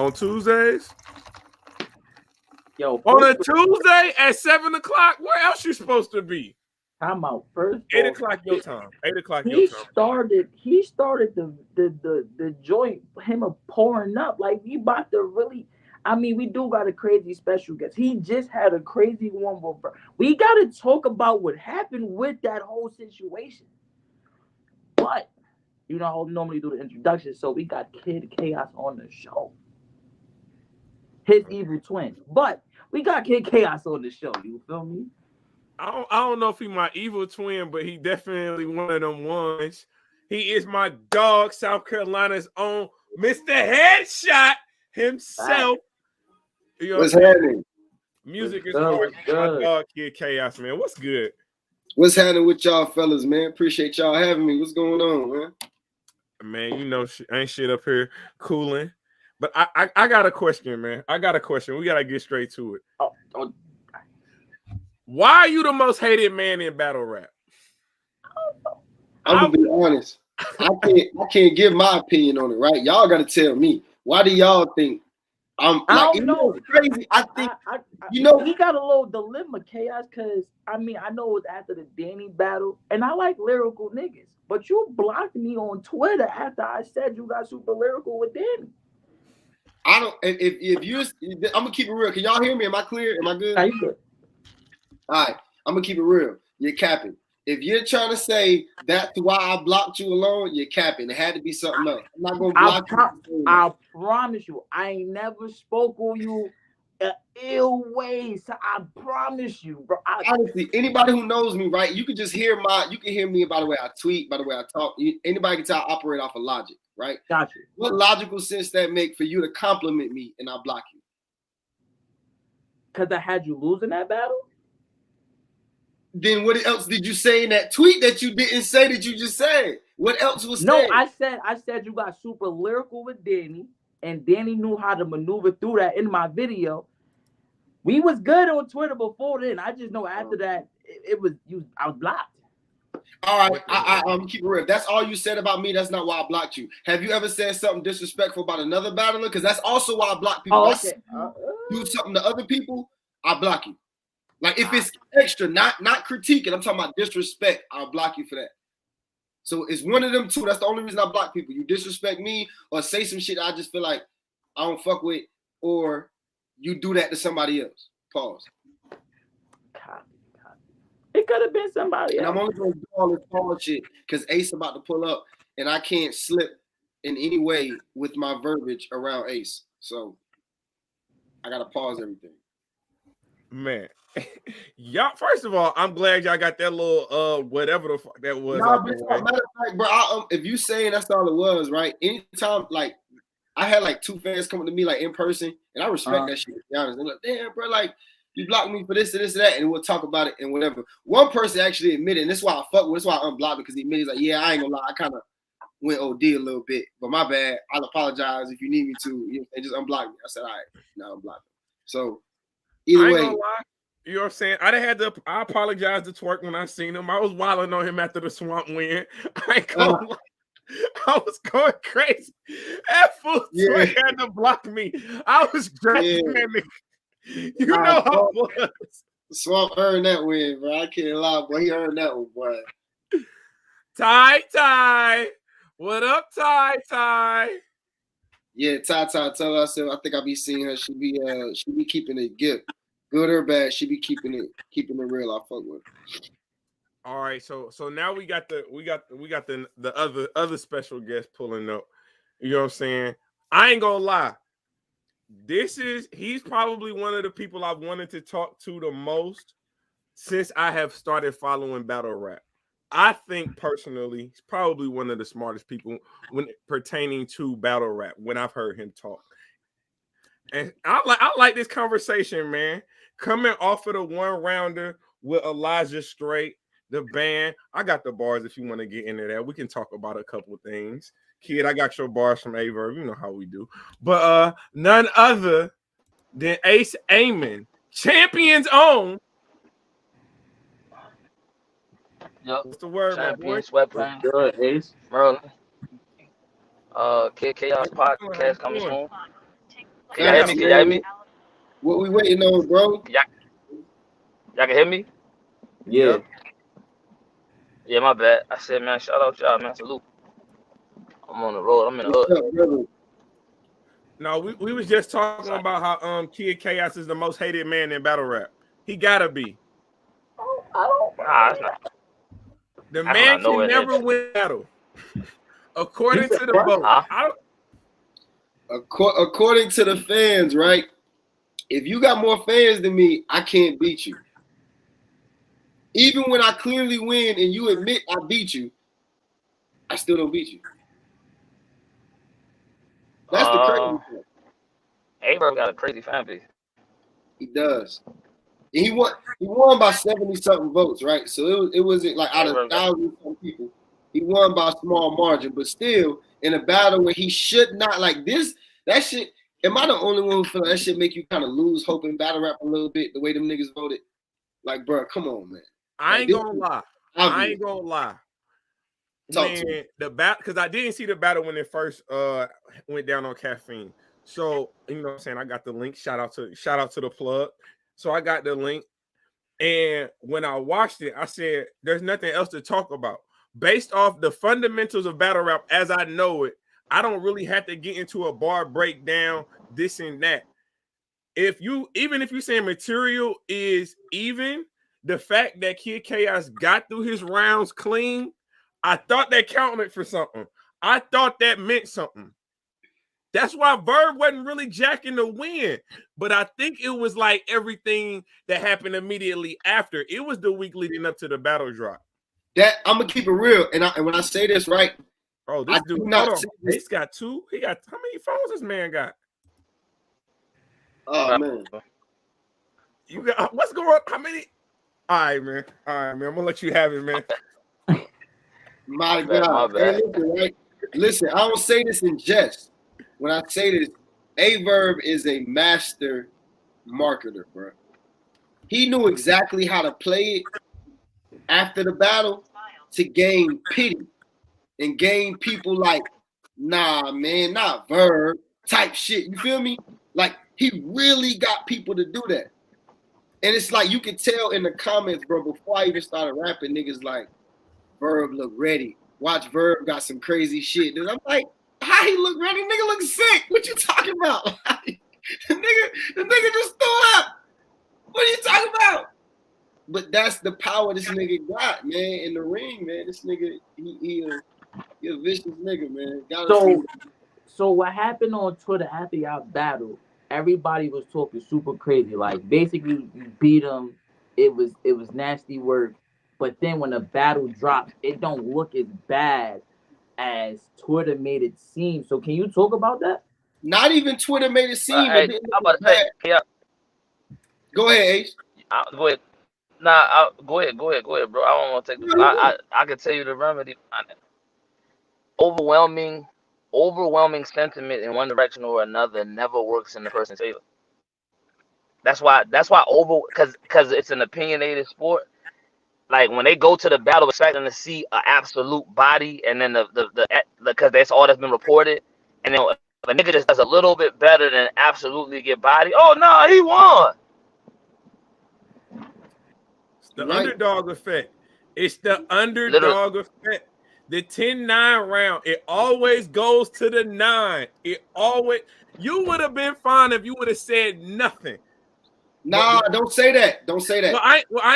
On Tuesdays? Yo, on a Tuesday at 7 o'clock? Where else you supposed to be? I'm out first. 8 o'clock your time. 8 o'clock your time. He started the joint, him pouring up. Like, we about to really. I mean, we do got a crazy special guest. He just had a crazy one. We got to talk about what happened with that whole situation. But, you know, I'll normally do the introduction. So we got Kid Chaos on the show. His evil twin. But we got Kid Chaos on the show. You feel me? I don't know if he my evil twin, but he definitely one of them ones. He is my dog, South Carolina's own Mr. Headshot himself. You know what's happening? Music is hard. My dog, Kid Chaos, man. What's good? What's happening with y'all fellas, man? Appreciate y'all having me. What's going on, man? Man, you know, ain't shit up here cooling. But I got a question, man. I got a question. We got to get straight to it. Why are you the most hated man in battle rap? I'm gonna be honest. I can't give my opinion on it, right? Y'all got to tell me. Why do y'all think I'm like? I don't know. Crazy. I think he got a little dilemma, Chaos, because I mean I know it was after the Danny battle, and I like lyrical niggas, but you blocked me on Twitter after I said you got super lyrical with Danny. I don't. If you, I'm gonna keep it real. Can y'all hear me? Am I clear? Am I good? Are you good? All right, I'm gonna keep it real. You're capping. If you're trying to say that's why I blocked you alone, you're capping. It had to be something else. I'm not gonna block you. I promise you, I ain't never spoke on you ill ways. I promise you, bro. Honestly, anybody who knows me, right? You can just hear you can hear me by the way I tweet, by the way I talk. Anybody can tell I operate off of logic, right? Gotcha. What logical sense that make for you to compliment me and I block you? Because I had you losing that battle. Then what else did you say in that tweet that you didn't say that you just said? What else was no? said? I said you got super lyrical with Danny, and Danny knew how to maneuver through that in my video. We was good on Twitter before then. I just know after that it was you. I was blocked. All right, I'm keep it real. That's all you said about me. That's not why I blocked you. Have you ever said something disrespectful about another battler? Because that's also why I block people. Oh, okay. Do something to other people, I block you. Like if it's extra, not critiquing, I'm talking about disrespect, I'll block you for that. So it's one of them two. That's the only reason I block people. You disrespect me or say some shit I just feel like I don't fuck with, or you do that to somebody else. Pause. It could have been somebody else. And I'm only gonna do all this pause shit because Ace about to pull up and I can't slip in any way with my verbiage around Ace. So I gotta pause everything. Man. Y'all, first of all, I'm glad y'all got that little whatever the fuck that was. Nah, but matter of fact, bro, if you saying that's all it was, right? Anytime, like I had like 2 fans coming to me like in person, and I respect that shit. To be honest, they're like, damn, bro, like you blocked me for this and this and that, and we'll talk about it and whatever. One person actually admitted, and this is why I fuck with. This is why I unblocked it because he admitted, he's like, yeah, I ain't gonna lie, I kind of went OD a little bit, but my bad. I'll apologize if you need me to, and just unblock me. I said, all right, now unblock me. So either way. You know what I'm saying? I apologize to Twerk when I seen him. I was wilding on him after the Swamp win. I ain't gonna lie. I was going crazy. That fool Twerk had to block me. I was dragging that nigga. You know how it was. Swamp earned that win, bro. I can't lie, boy. He earned that one, boy. Ty. What up, Ty? Yeah, Ty, tell her I think I be seeing her. She be keeping it good. Good or bad, she be keeping it real. I fuck with her. All right, so now we got the other special guest pulling up. You know what I'm saying? I ain't gonna lie. He's probably one of the people I've wanted to talk to the most since I have started following battle rap. I think personally, he's probably one of the smartest people when pertaining to battle rap when I've heard him talk. And I like this conversation, man. Coming off of the 1-rounder with Elijah Straight, the band. I got the bars if you want to get into that. We can talk about a couple of things. Kid, I got your bars from A-Verb. You know how we do. But none other than Ace Amon, champion's own. Yep. What's the word, Champion, sweatpants. Good, Ace. Merlin. Kid Chaos podcast coming soon. Can y'all hear me? Can y'all hear me? What we waiting on, bro? Y'all can hear me? Yeah. Yeah, my bad. I said, man, shout out y'all, man. Salute. I'm on the road. I'm in the What's hood. up, brother? No, we was just talking about how Kid Chaos is the most hated man in battle rap. He gotta be. Nah, that's not. The That's man not nowhere can near never true. win battle. According You said to the what? vote. Huh? According to the fans, right? If you got more fans than me, I can't beat you. Even when I clearly win and you admit I beat you, I still don't beat you. That's the crazy part. A-Verb got a crazy fan base. He does. And he won by 70-something votes, right? So it wasn't like out of 1,000-something people. He won by a small margin, but still in a battle where he should not like this. That shit. Am I the only one who feel like that shit make you kind of lose hope in battle rap a little bit? The way them niggas voted, like, bro, come on, man. I ain't gonna lie. I ain't gonna lie. When the battle, because I didn't see the battle when it first went down on Caffeine. So you know what I'm saying, I got the link. Shout out to the plug. So I got the link, and when I watched it, I said, "There's nothing else to talk about." Based off the fundamentals of battle rap as I know it, I don't really have to get into a bar breakdown, this and that. Even if you say material is even, the fact that Kid Chaos got through his rounds clean, I thought that counted for something. I thought that meant something. That's why Verb wasn't really jacking the win. But I think it was like everything that happened immediately after. It was the week leading up to the battle drop. That I'm gonna keep it real, and when I say this, right? Oh, this dude, hold on. He's got two. He got how many phones this man got? Oh man, you got what's going on? How many? All right, man. I'm gonna let you have it, man. My God. Hey, listen, right? Listen, I don't say this in jest. When I say this, A-Verb is a master marketer, bro. He knew exactly how to play it after the battle to gain pity and gain people like, nah, man, not Verb type shit. You feel me? Like, he really got people to do that. And it's like, you can tell in the comments, bro, before I even started rapping, niggas like, Verb look ready. Watch Verb got some crazy shit. And I'm like, how he look ready? Nigga look sick. What you talking about? the nigga just threw up. What are you talking about? But that's the power this nigga got, man, in the ring, man. This nigga, he a vicious nigga, man. So what happened on Twitter after y'all battle? Everybody was talking super crazy. Like basically you beat him. It was nasty work. But then when the battle drops, it don't look as bad as Twitter made it seem. So can you talk about that? Not even Twitter made it seem. I'm about to say, yeah. Go ahead, Ace. Go ahead. Nah, go ahead, bro. I don't want to take the. I can tell you the remedy. Overwhelming sentiment in one direction or another never works in the person's favor. That's why because it's an opinionated sport. Like when they go to the battle expecting to see an absolute body, and then the because that's all that's been reported, and then if a nigga just does a little bit better than absolutely get body, oh no, he won. It's the underdog effect. It's the underdog effect. The 10-9 round, it always goes to the 9. You would have been fine if you would have said nothing. Nah, don't say that. Don't say that.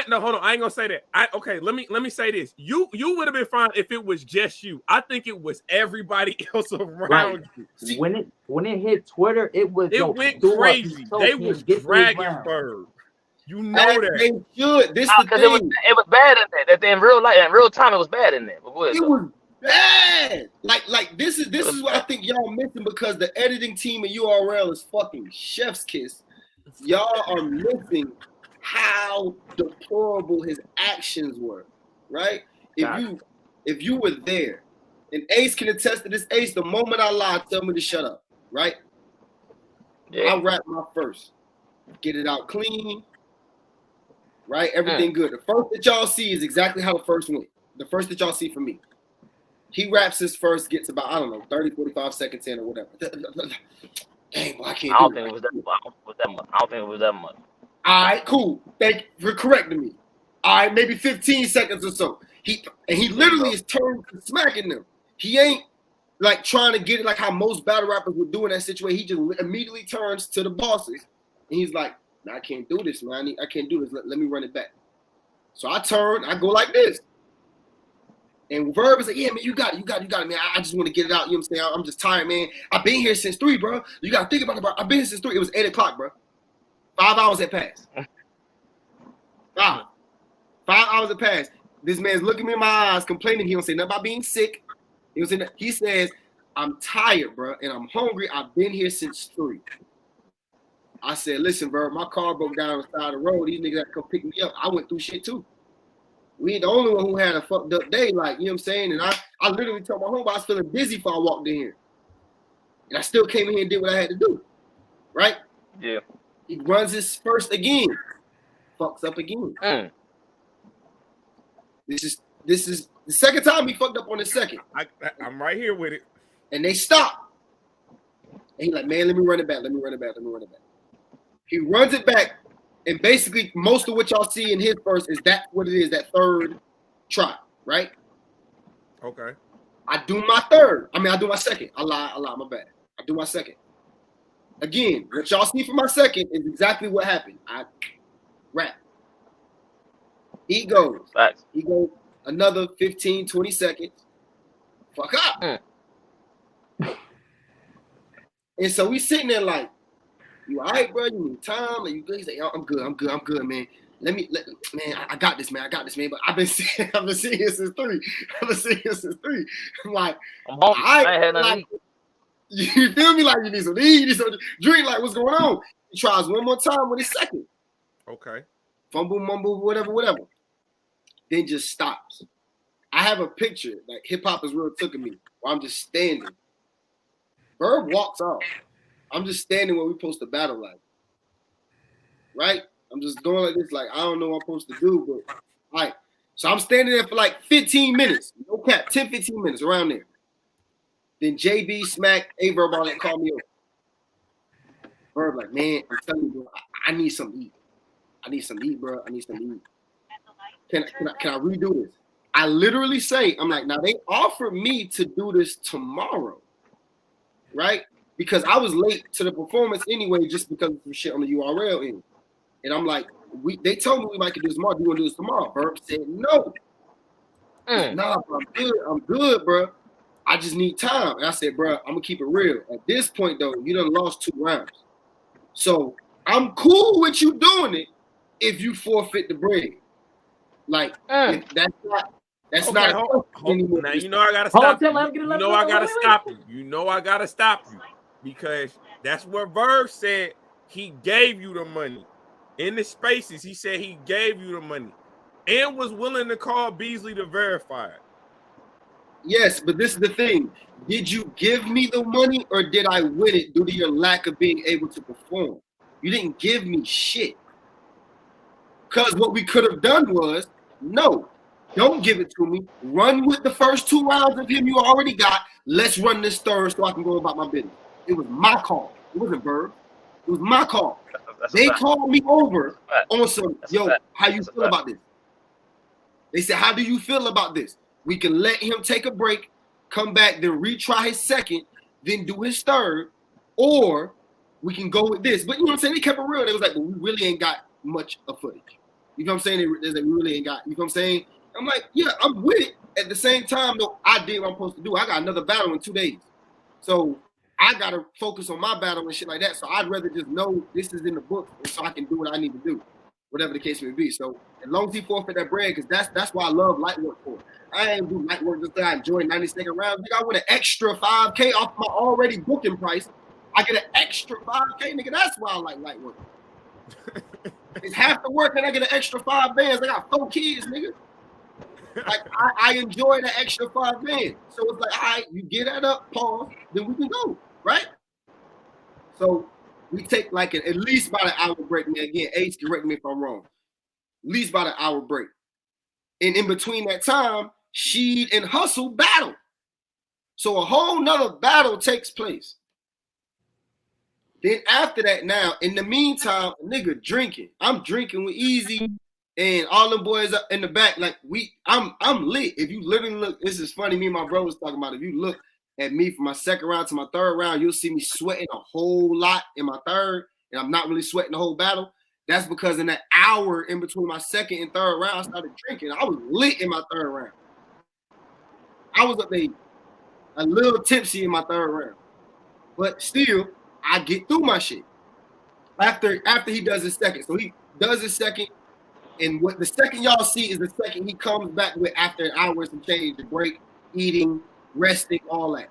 No, hold on. I ain't gonna say that. Okay, let me say this. You would have been fine if it was just you. I think it was everybody else around you. When it hit Twitter, it went crazy. They was dragging Verb. You know that. They should. This the thing. It was bad in there. That in real time, it was bad in there. It was bad. Like this is what I think y'all missing because the editing team at URL is fucking chef's kiss. Y'all are missing how deplorable his actions were, right? If you were there, and Ace can attest to this. Ace, the moment I lie, tell me to shut up, right? Yeah. I rap my first, get it out clean, right? Everything good. The first that y'all see is exactly how the first went. The first that y'all see from me. He raps his first, gets about, 30, 45 seconds in or whatever. Dang, boy, I can't I don't do think it. it was that much. I don't think it was that much. All right, cool. Thank you for correcting me. All right, maybe 15 seconds or so. He literally is turned to smacking them. He ain't like trying to get it like how most battle rappers would do in that situation. He just immediately turns to the bosses and he's like, nah, I can't do this, man. I can't do this. Let me run it back. So I turn, I go like this. And Verb is like, yeah, man, you got it, man. I just want to get it out. You know what I'm saying? I'm just tired, man. I've been here since 3, bro. You got to think about it, bro. I've been here since 3. It was 8 o'clock, bro. 5 hours had passed. 5 hours had passed. This man's looking me in my eyes, complaining. He don't say nothing about being sick. He says, I'm tired, bro, and I'm hungry. I've been here since 3. I said, listen, bro, my car broke down on the side of the road. These niggas had to come pick me up. I went through shit, too. We ain't the only one who had a fucked up day, like, you know what I'm saying? And I literally told my homeboy I was feeling dizzy before I walked in here. And I still came in here and did what I had to do, right? Yeah. He runs his first again. Fucks up again. This is the second time he fucked up on the second. I'm right here with it. And they stop. And he's like, man, let me run it back. He runs it back. And basically, most of what y'all see in his verse is that what it is, that third try, right? Okay. I do my third. I do my second. I lie, my bad. I do my second. Again, what y'all see for my second is exactly what happened. I rap. He goes. Facts. He goes another 15, 20 seconds. Fuck up. And so we sitting there like, you all right, bro? You need time? Like, you good? He's like, I'm good, man. Man, I got this, man. But I've been seeing here since 3. I'm like, I'm home. I ain't had nothing. You feel me? Like you need some drink. Like what's going on? He tries one more time with his second. Okay. Fumble, mumble, whatever. Then just stops. I have a picture, like hip hop is real took of me, where I'm just standing. Verb walks off. I'm just standing where we supposed to battle like. Right? I'm just going like this, like I don't know what I'm supposed to do, but all right. So I'm standing there for like 15 minutes. No cap, 10, 15 minutes around there. Then JB Smack, Verb all that called me over. Verb like, man, I'm telling you, bro, I need something to eat. I need something to eat, bro. Can I redo this? I literally say, I'm like, now they offered me to do this tomorrow, right? Because I was late to the performance anyway, just because of some shit on the URL end. And I'm like, they told me we might could do this tomorrow. Do you want to do this tomorrow? Verb said no. Nah, bro, I'm good, bro. I just need time. And I said, bro, I'm gonna keep it real. At this point, though, you done lost 2 rounds. So I'm cool with you doing it if you forfeit the bread. Like if that's not anymore. Now you know I gotta stop you. You know I gotta stop you. You know I gotta stop you because that's what Verb said. He gave you the money in the spaces. He said he gave you the money and was willing to call Beasley to verify it. Yes, but this is the thing. Did you give me the money or did I win it due to your lack of being able to perform? You didn't give me shit. Because what we could have done was, no, don't give it to me. Run with the first 2 rounds of him you already got. Let's run this third so I can go about my business. It was my call. It wasn't Verb. It was my call. They called me over on some, yo, how you feel about this? They said, how do you feel about this? We can let him take a break, come back, then retry his second, then do his third, or we can go with this. But you know what I'm saying? They kept it real. They was like, well, we really ain't got much of footage. You know what I'm saying? They like, we really ain't got, you know what I'm saying? I'm like, yeah, I'm with it. At the same time, though, I did what I'm supposed to do. I got another battle in 2 days. So I got to focus on my battle and shit like that. So I'd rather just know this is in the book so I can do what I need to do, whatever the case may be. So as long as he forfeit that bread, because that's why I love light work for. I ain't do light work just that I enjoy 90-second rounds. Nigga, I win an extra $5K off my already booking price. I get an extra $5K, nigga. That's why I like light work. It's half the work and I get an extra 5 bands. I got 4 kids, nigga. Like I enjoy the extra 5 bands. So it's like, all right, you get that up, pause, then we can go, right? So we take like at least about an hour break, man. Again, Ace, correct me if I'm wrong. At least about an hour break. And in between that time, Sheed and Hustle battle. So a whole nother battle takes place. Then after that, now in the meantime, a nigga drinking. I'm drinking with Easy and all them boys up in the back. Like I'm lit. If you literally look, this is funny. Me and my bro was talking about. If you look at me from my second round to my third round, you'll see me sweating a whole lot in my third, and I'm not really sweating the whole battle. That's because in that hour in between my second and third round, I started drinking. I was lit in my third round. I was up there a little tipsy in my third round, but still, I get through my shit. After he does his second. So he does his second, and what the second y'all see is the second he comes back with after hours and change, the break, eating, resting, all that.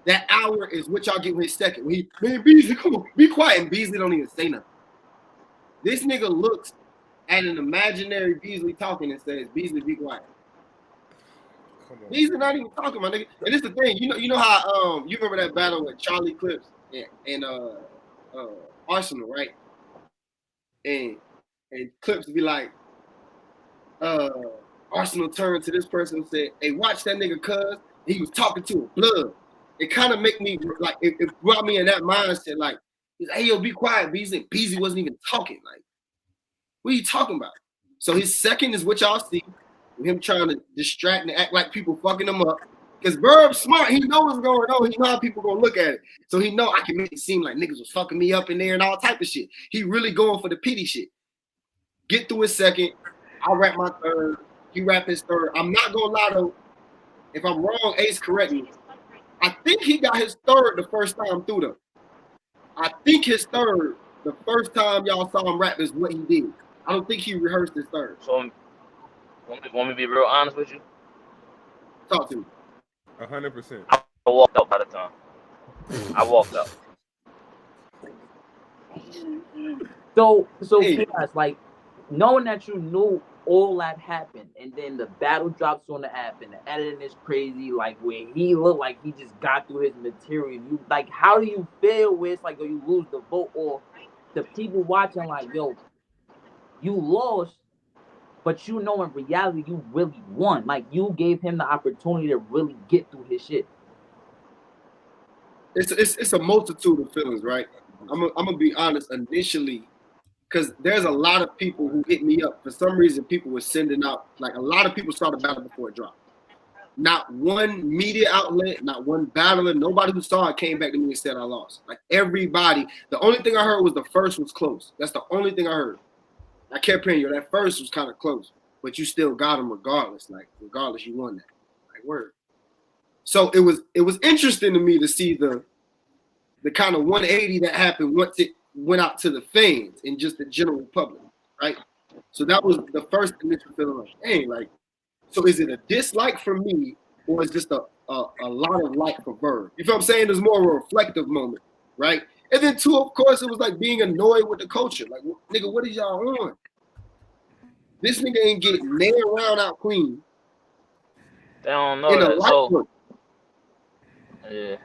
That hour is what y'all get with his second. When man, Beasley, come on, be quiet. And Beasley don't even say nothing. This nigga looks at an imaginary Beasley talking and says, Beasley, be quiet. Beasley not even talking, my nigga. And this the thing, you know how you remember that battle with Charlie Clips and Arsenal, right? And Clips be like, Arsenal turned to this person and said, hey, watch that nigga, cuz he was talking to a blood. It kind of make me like it brought me in that mindset, like, hey, yo, be quiet, Beasley. Beasley wasn't even talking. Like, what are you talking about? So his second is what y'all see, him trying to distract and act like people fucking him up. Because Verb's smart, he knows what's going on. He know how people gonna look at it. So he know I can make it seem like niggas was fucking me up in there and all type of shit. He really going for the pity shit. Get through his second. I'll rap my third. He rap his third. I'm not gonna lie though. If I'm wrong, Ace, correct me. I think he got his third the first time through though. I think his third, the first time y'all saw him rap is what he did. I don't think he rehearsed his third. So, want me to be real honest with you? Talk to me. 100%. I walked out by the time. I walked out. So Hey. Chaos, like knowing that you knew all that happened, and then the battle drops on the app, and the editing is crazy. Like where he looked like he just got through his material. You like, how do you feel where it's like, yo, you lose the vote, or the people watching like, yo, you lost, but you know in reality you really won. Like you gave him the opportunity to really get through his shit. It's a multitude of feelings, right? I'm gonna be honest initially, because there's a lot of people who hit me up. For some reason, people were sending out, like a lot of people saw the battle before it dropped. Not one media outlet, not one battler, nobody who saw it came back to me and said I lost. Like everybody, the only thing I heard was the first was close. That's the only thing I heard. I kept hearing you. That first was kind of close, but you still got him regardless. Like regardless, you won that. Like word. So it was interesting to me to see the kind of 180 that happened once it went out to the fans and just the general public, right? So that was the first initial feeling like, hey, like, so is it a dislike for me, or is just a lot of like for Verb? You feel what I'm saying? There's more of a reflective moment, right? And then two, of course, it was like being annoyed with the culture. Like, nigga, what is y'all on? This nigga ain't getting nailed round out clean. They don't know In a that. light look. Yeah.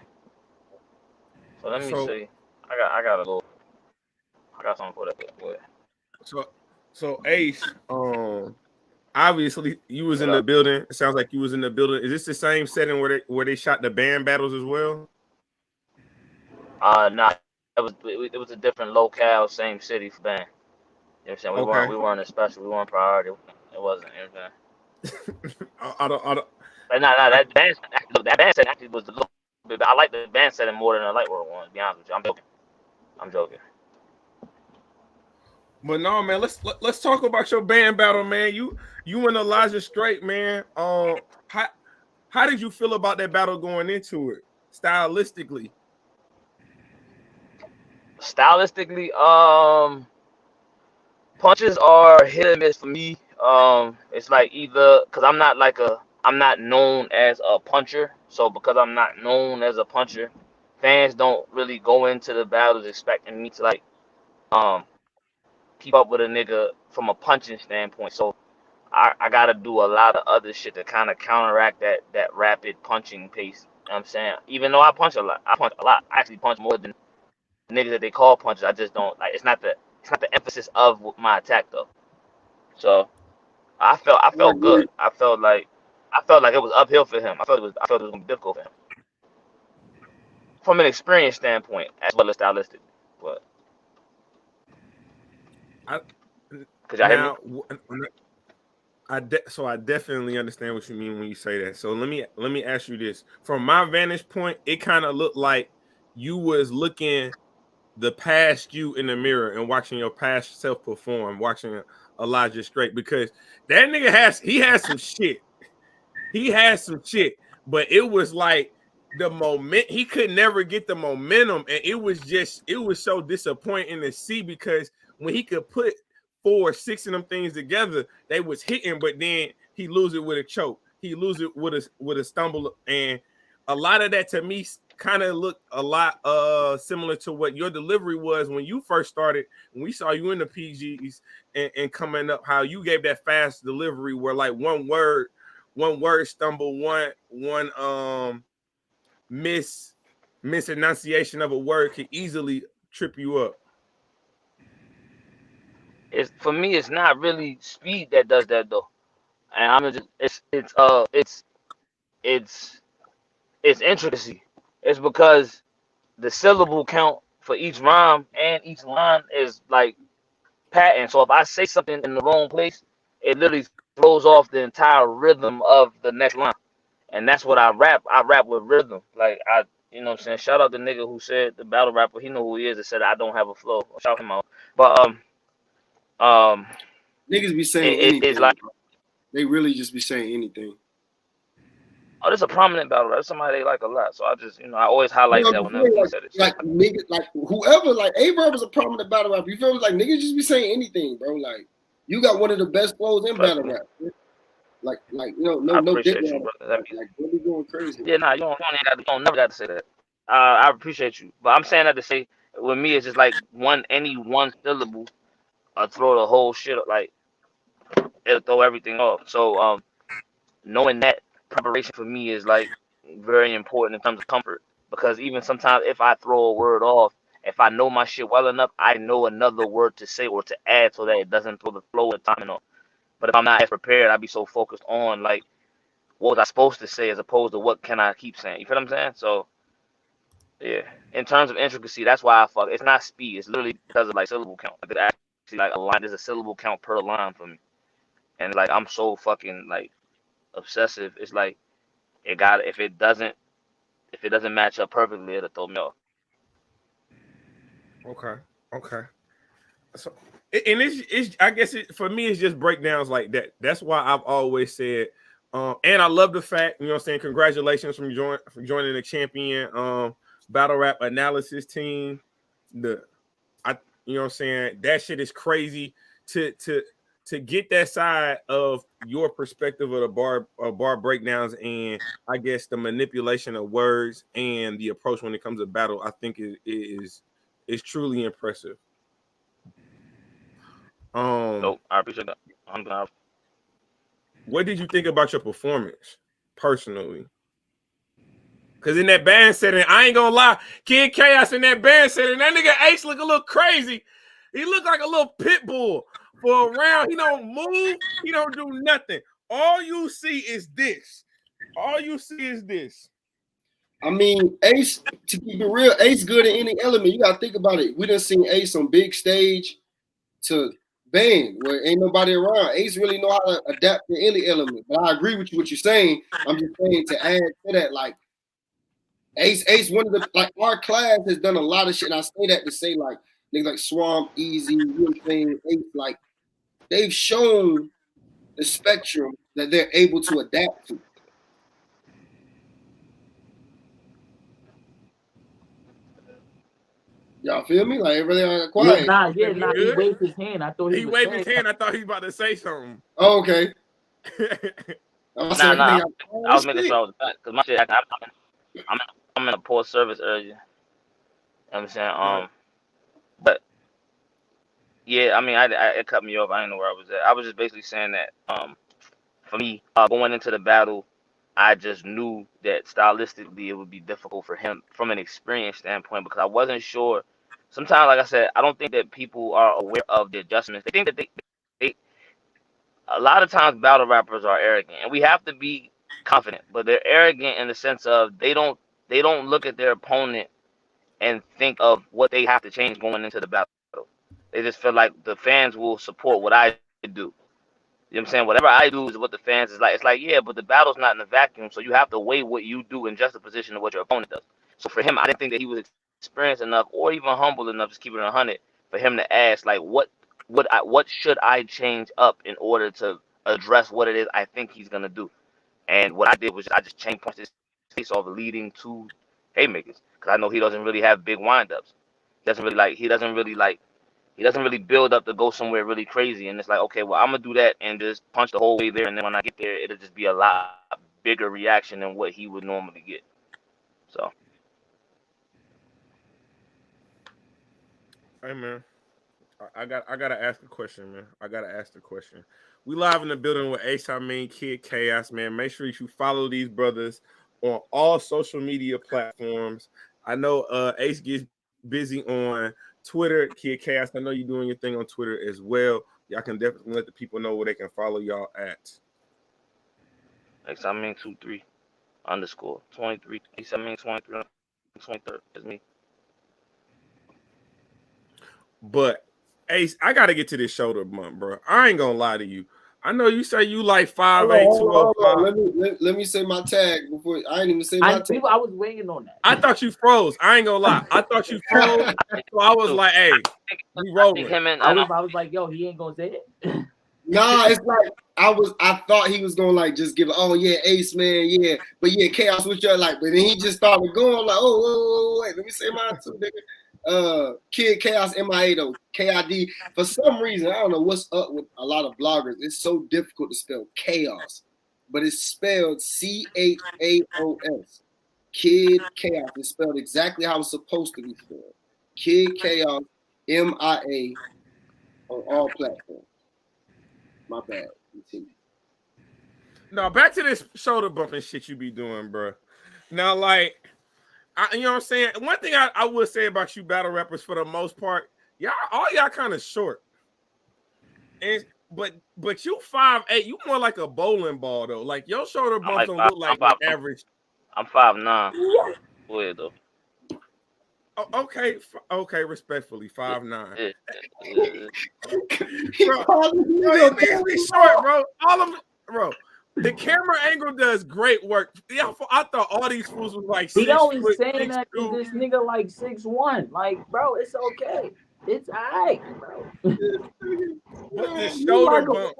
So let me see. I got a little. I got something for that. Boy. So Ace, obviously you was in the building. It sounds like you was in the building. Is this the same setting where they shot the band battles as well? Nah. It was a different locale, same city for band. You know what I'm saying? We weren't a special. We weren't priority. It wasn't. You know what I'm saying? I don't. But nah, that band setting actually was a little bit. I like the band setting more than the Light World one. To be honest with you, I'm joking. But no, man. Let's talk about your band battle, man. You and Elijah Straight, man. How did you feel about that battle going into it, stylistically? Stylistically, punches are hit and miss for me. It's like either because I'm not known as a puncher, so because I'm not known as a puncher, fans don't really go into the battles expecting me to like keep up with a nigga from a punching standpoint. So I gotta do a lot of other shit to kind of counteract that rapid punching pace. You know what I'm saying? Even though I punch a lot. I actually punch more than niggas that they call punches. I just don't like. It's not the emphasis of my attack though. So I felt good. I felt like it was uphill for him. I felt it was gonna be difficult for him from an experience standpoint as well as stylistic. What? I Could y'all hear me? now so I definitely understand what you mean when you say that. So let me ask you this. From my vantage point, it kind of looked like you was looking the past you in the mirror and watching your past self perform, watching Elijah Straight, because that nigga has some shit. He has some shit, but it was like the moment he could never get the momentum, and it was so disappointing to see, because when he could put 4 or 6 of them things together, they was hitting, but then he lose it with a choke, he lose it with a stumble, and a lot of that to me kind of looked a lot similar to what your delivery was when you first started, when we saw you in the PGs and coming up, how you gave that fast delivery where like one word stumble, one misenunciation of a word could easily trip you up. It's for me. It's not really speed that does that though, and I'm just it's intricacy. It's because the syllable count for each rhyme and each line is like pattern. So if I say something in the wrong place, it literally throws off the entire rhythm of the next line. And that's what I rap. I rap with rhythm. Like you know what I'm saying? Shout out the nigga who said, the battle rapper, he know who he is, that said I don't have a flow. Shout him out. But um Niggas be saying it's anything. like, Bro. They really just be saying anything. oh, this is a prominent battle rapper. Somebody they like a lot. So I just, I always highlight that whenever he said it. Like niggas, like whoever, like A-Verb is a prominent battle rapper. You feel me? Like niggas just be saying anything, bro. Like you got one of the best flows in battle rap. Like no dick you, brother. like really going crazy. Yeah, nah, you don't never got to say that. I appreciate you, but I'm saying that to say, with me, it's just like any one syllable, throw the whole shit up, like it'll throw everything off. So knowing that preparation for me is like very important in terms of comfort, because even sometimes if I throw a word off, if I know my shit well enough, I know another word to say or to add so that it doesn't throw the flow and timing off. But if I'm not as prepared, I'd be so focused on like what was I supposed to say as opposed to what can I keep saying. You feel what I'm saying? So yeah, in terms of intricacy, that's why I fuck. It's not speed. It's literally because of like syllable count. Like, actually, like a line, there's a syllable count per line for me, and like I'm so fucking like obsessive. It's like if it doesn't match up perfectly, it'll throw me off. Okay. So and it's I guess for me it's just breakdowns like that. That's why I've always said, and I love the fact, you know what I'm saying, congratulations from joining the champion battle rap analysis team. You know what I'm saying, that shit is crazy to get that side of your perspective of the bar breakdowns, and I guess the manipulation of words and the approach when it comes to battle. I think it is truly impressive. So I appreciate that. What did you think about your performance personally? Because in that band setting, I ain't gonna lie, Kid Chaos in that band setting, that nigga Ace look a little crazy. He look like a little pit bull for a round. He don't move. He don't do nothing. All you see is this. I mean, Ace, to keep it real, Ace good in any element. You gotta think about it. We done seen Ace on big stage to band where ain't nobody around. Ace really know how to adapt to any element. But I agree with you what you're saying. I'm just saying to add to that, like Ace, one of the, like our class has done a lot of shit. And I say that to say like niggas like Swamp, Easy, you know what I'm saying? Ace, like they've shown the spectrum that they're able to adapt to. Y'all feel me? Like everybody quiet. He waved his hand. I thought he waved his hand. I thought he was about to say something. Oh, okay. I was making sure I was back because my shit. I'm in a poor service area. You know what I'm saying? But yeah, I mean, it cut me off. I didn't know where I was at. I was just basically saying that for me, going into the battle, I just knew that stylistically it would be difficult for him from an experience standpoint, because I wasn't sure. Sometimes, like I said, I don't think that people are aware of the adjustments. They think that they a lot of times battle rappers are arrogant, and we have to be confident, but they're arrogant in the sense of they don't look at their opponent and think of what they have to change going into the battle. They just feel like the fans will support what I do. You know what I'm saying? Whatever I do is what the fans is like. It's like, yeah, but the battle's not in a vacuum, so you have to weigh what you do in juxtaposition of what your opponent does. So for him, I didn't think that he was experienced enough or even humble enough, just keep it 100, for him to ask, like, what should I change up in order to address what it is I think he's gonna do? And what I did was I just chain punched his face off, leading to haymakers, because I know he doesn't really have big windups. He doesn't really build up to go somewhere really crazy. And it's like, okay, well, I'm gonna do that and just punch the whole way there, and then when I get there, it'll just be a lot bigger reaction than what he would normally get. So, Hey man, I gotta ask a question, man. I gotta ask the question. We live in the building with Ace, Kid Chaos, man. Make sure you follow these brothers on all social media platforms. I know Ace gets busy on Twitter, Kid Chaos. I know you're doing your thing on Twitter as well. Y'all can definitely let the people know where they can follow y'all at. X23 underscore 23. X23 23 is me. But Ace, I gotta get to this shoulder bump, bro. I ain't gonna lie to you. I know you say you like 5'8", 205. Let me say my tag before. I ain't even say my tag. I was waiting on that. I thought you froze. I ain't gonna lie. I thought you froze. So I was like, hey, we rolling. I was like, yo, he ain't gonna say it. Nah, it's like I thought he was gonna like just give, oh yeah, Ace man, yeah, but yeah, Chaos with your like, but then he just started going like, oh, wait, let me say mine too, nigga. Kid Chaos MIA though, KID. For some reason, I don't know what's up with a lot of bloggers. It's so difficult to spell chaos, but it's spelled CHAOS. Kid Chaos is spelled exactly how it's supposed to be spelled. Kid Chaos MIA on all platforms. My bad. Continue. No, back to this shoulder bumping shit you be doing, bro. Now, like, you know what I'm saying? One thing I would say about you battle rappers, for the most part, all y'all kind of short. And but you 5'8", you more like a bowling ball though. Like your shoulder bumps don't look like the average. I'm 5'9". Go ahead though. Oh, okay, respectfully, 5'9". Bro, he's short, bro. All of them, bro. The camera angle does great work. Yeah, I thought all these fools was like 6 He only foot, saying 6'2". that because this nigga like 6'1". Like, bro, it's okay. It's all right, bro. But the shoulder bump.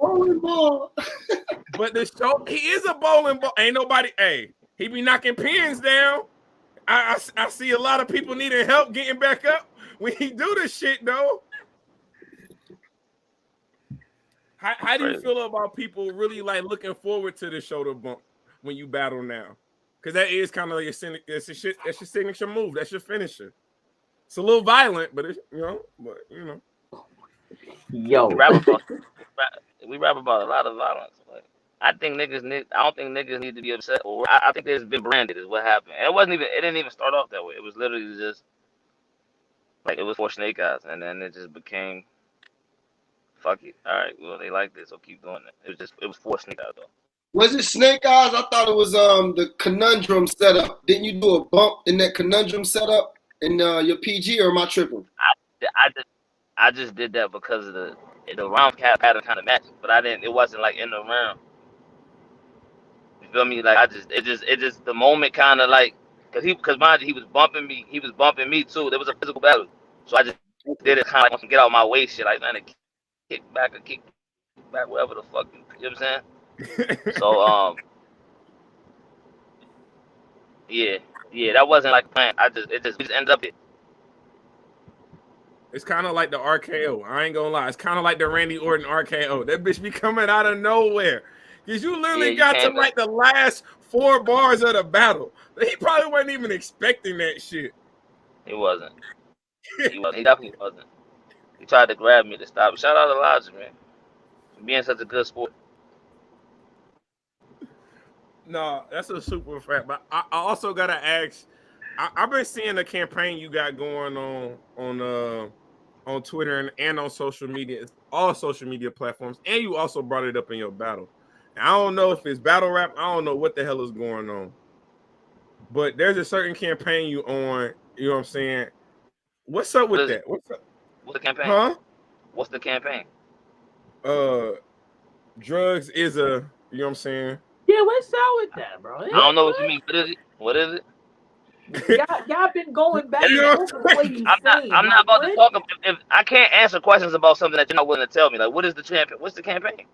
But the shoulder, he is a bowling ball. Ain't nobody. Hey, he be knocking pins down. I see a lot of people needing help getting back up when he do this shit though. How do you feel about people really like looking forward to the shoulder bump when you battle now? Because that is kind of like that's your signature move. That's your finisher. It's a little violent, but it's Yo, we rap about a lot of violence. Like, I don't think niggas need to be upset. I think it's been branded is what happened. And it didn't even start off that way. It was literally just like it was for Snake Eyes, and then it just became fuck it. All right, well they like this, so keep doing it. It was for Snake Eyes though. Was it Snake Eyes? I thought it was the conundrum setup. Didn't you do a bump in that conundrum setup in your PG, or am I tripping? I just did that because of the round cap pattern kind of matched, but it wasn't like in the round. You feel me? Like it just the moment kind of like because mind you, he was bumping me too. There was a physical battle, so I just did it kind of like get out my way shit, like man, kick back, whatever the fuck, you know what I'm saying? So yeah, that wasn't like plan. We just ended up here. it's kind of like the RKO. I ain't gonna lie. It's kind of like the Randy Orton RKO. That bitch be coming out of nowhere. Because you literally got to like the last 4 bars of the battle. He probably wasn't even expecting that shit. He wasn't. He definitely wasn't. He tried to grab me to stop. Shout out to Elijah, man, for being such a good sport. No, that's a super fact. But I also gotta ask. I've been seeing the campaign you got going on Twitter and on social media, all social media platforms, and you also brought it up in your battle. I don't know if it's battle rap. I don't know what the hell is going on. But there's a certain campaign you on, You know what I'm saying? What's up with that? What's up? What's the campaign? Huh? What's the campaign? Drugs is a, you know what I'm saying? Yeah, what's up with that, bro? I don't know what you mean. What is it? Y'all been going back You and know forth with what he's I'm saying. not about to talk about if I can't answer questions about something that you're not willing to tell me. Like, what is the champion? What's the campaign?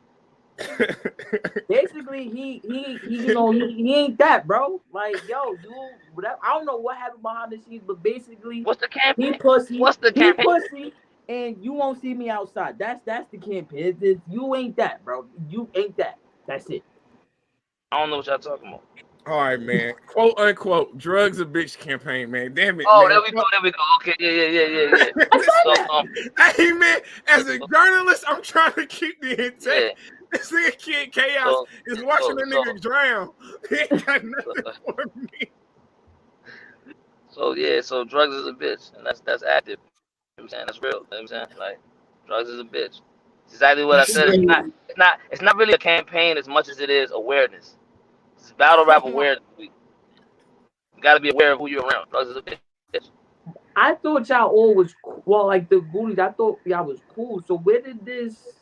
Basically, he you know he ain't that, bro. Like, yo, you whatever. I don't know what happened behind the scenes, but basically, What's the campaign? he pussy. What's the He campaign? pussy, and you won't see me outside. That's the campaign. It's you ain't that, bro. You ain't that. That's it. I don't know what y'all talking about. All right, man. Quote unquote, drugs a bitch campaign, man. Damn it. Oh, man. there we go. Okay, yeah. Hey, man, as a journalist, I'm trying to keep the intent. Yeah. This nigga Kid Chaos is watching the nigga drown. He ain't got nothing for me. So drugs is a bitch, and that's active. You know what I'm saying? That's real. You know what I'm saying? Like, drugs is a bitch. It's exactly what I said. It's not really a campaign as much as it is awareness. It's battle rap awareness. You gotta be aware of who you're around. Drugs is a bitch. I thought y'all all was well, like the bullies. I thought y'all was cool. So where did this?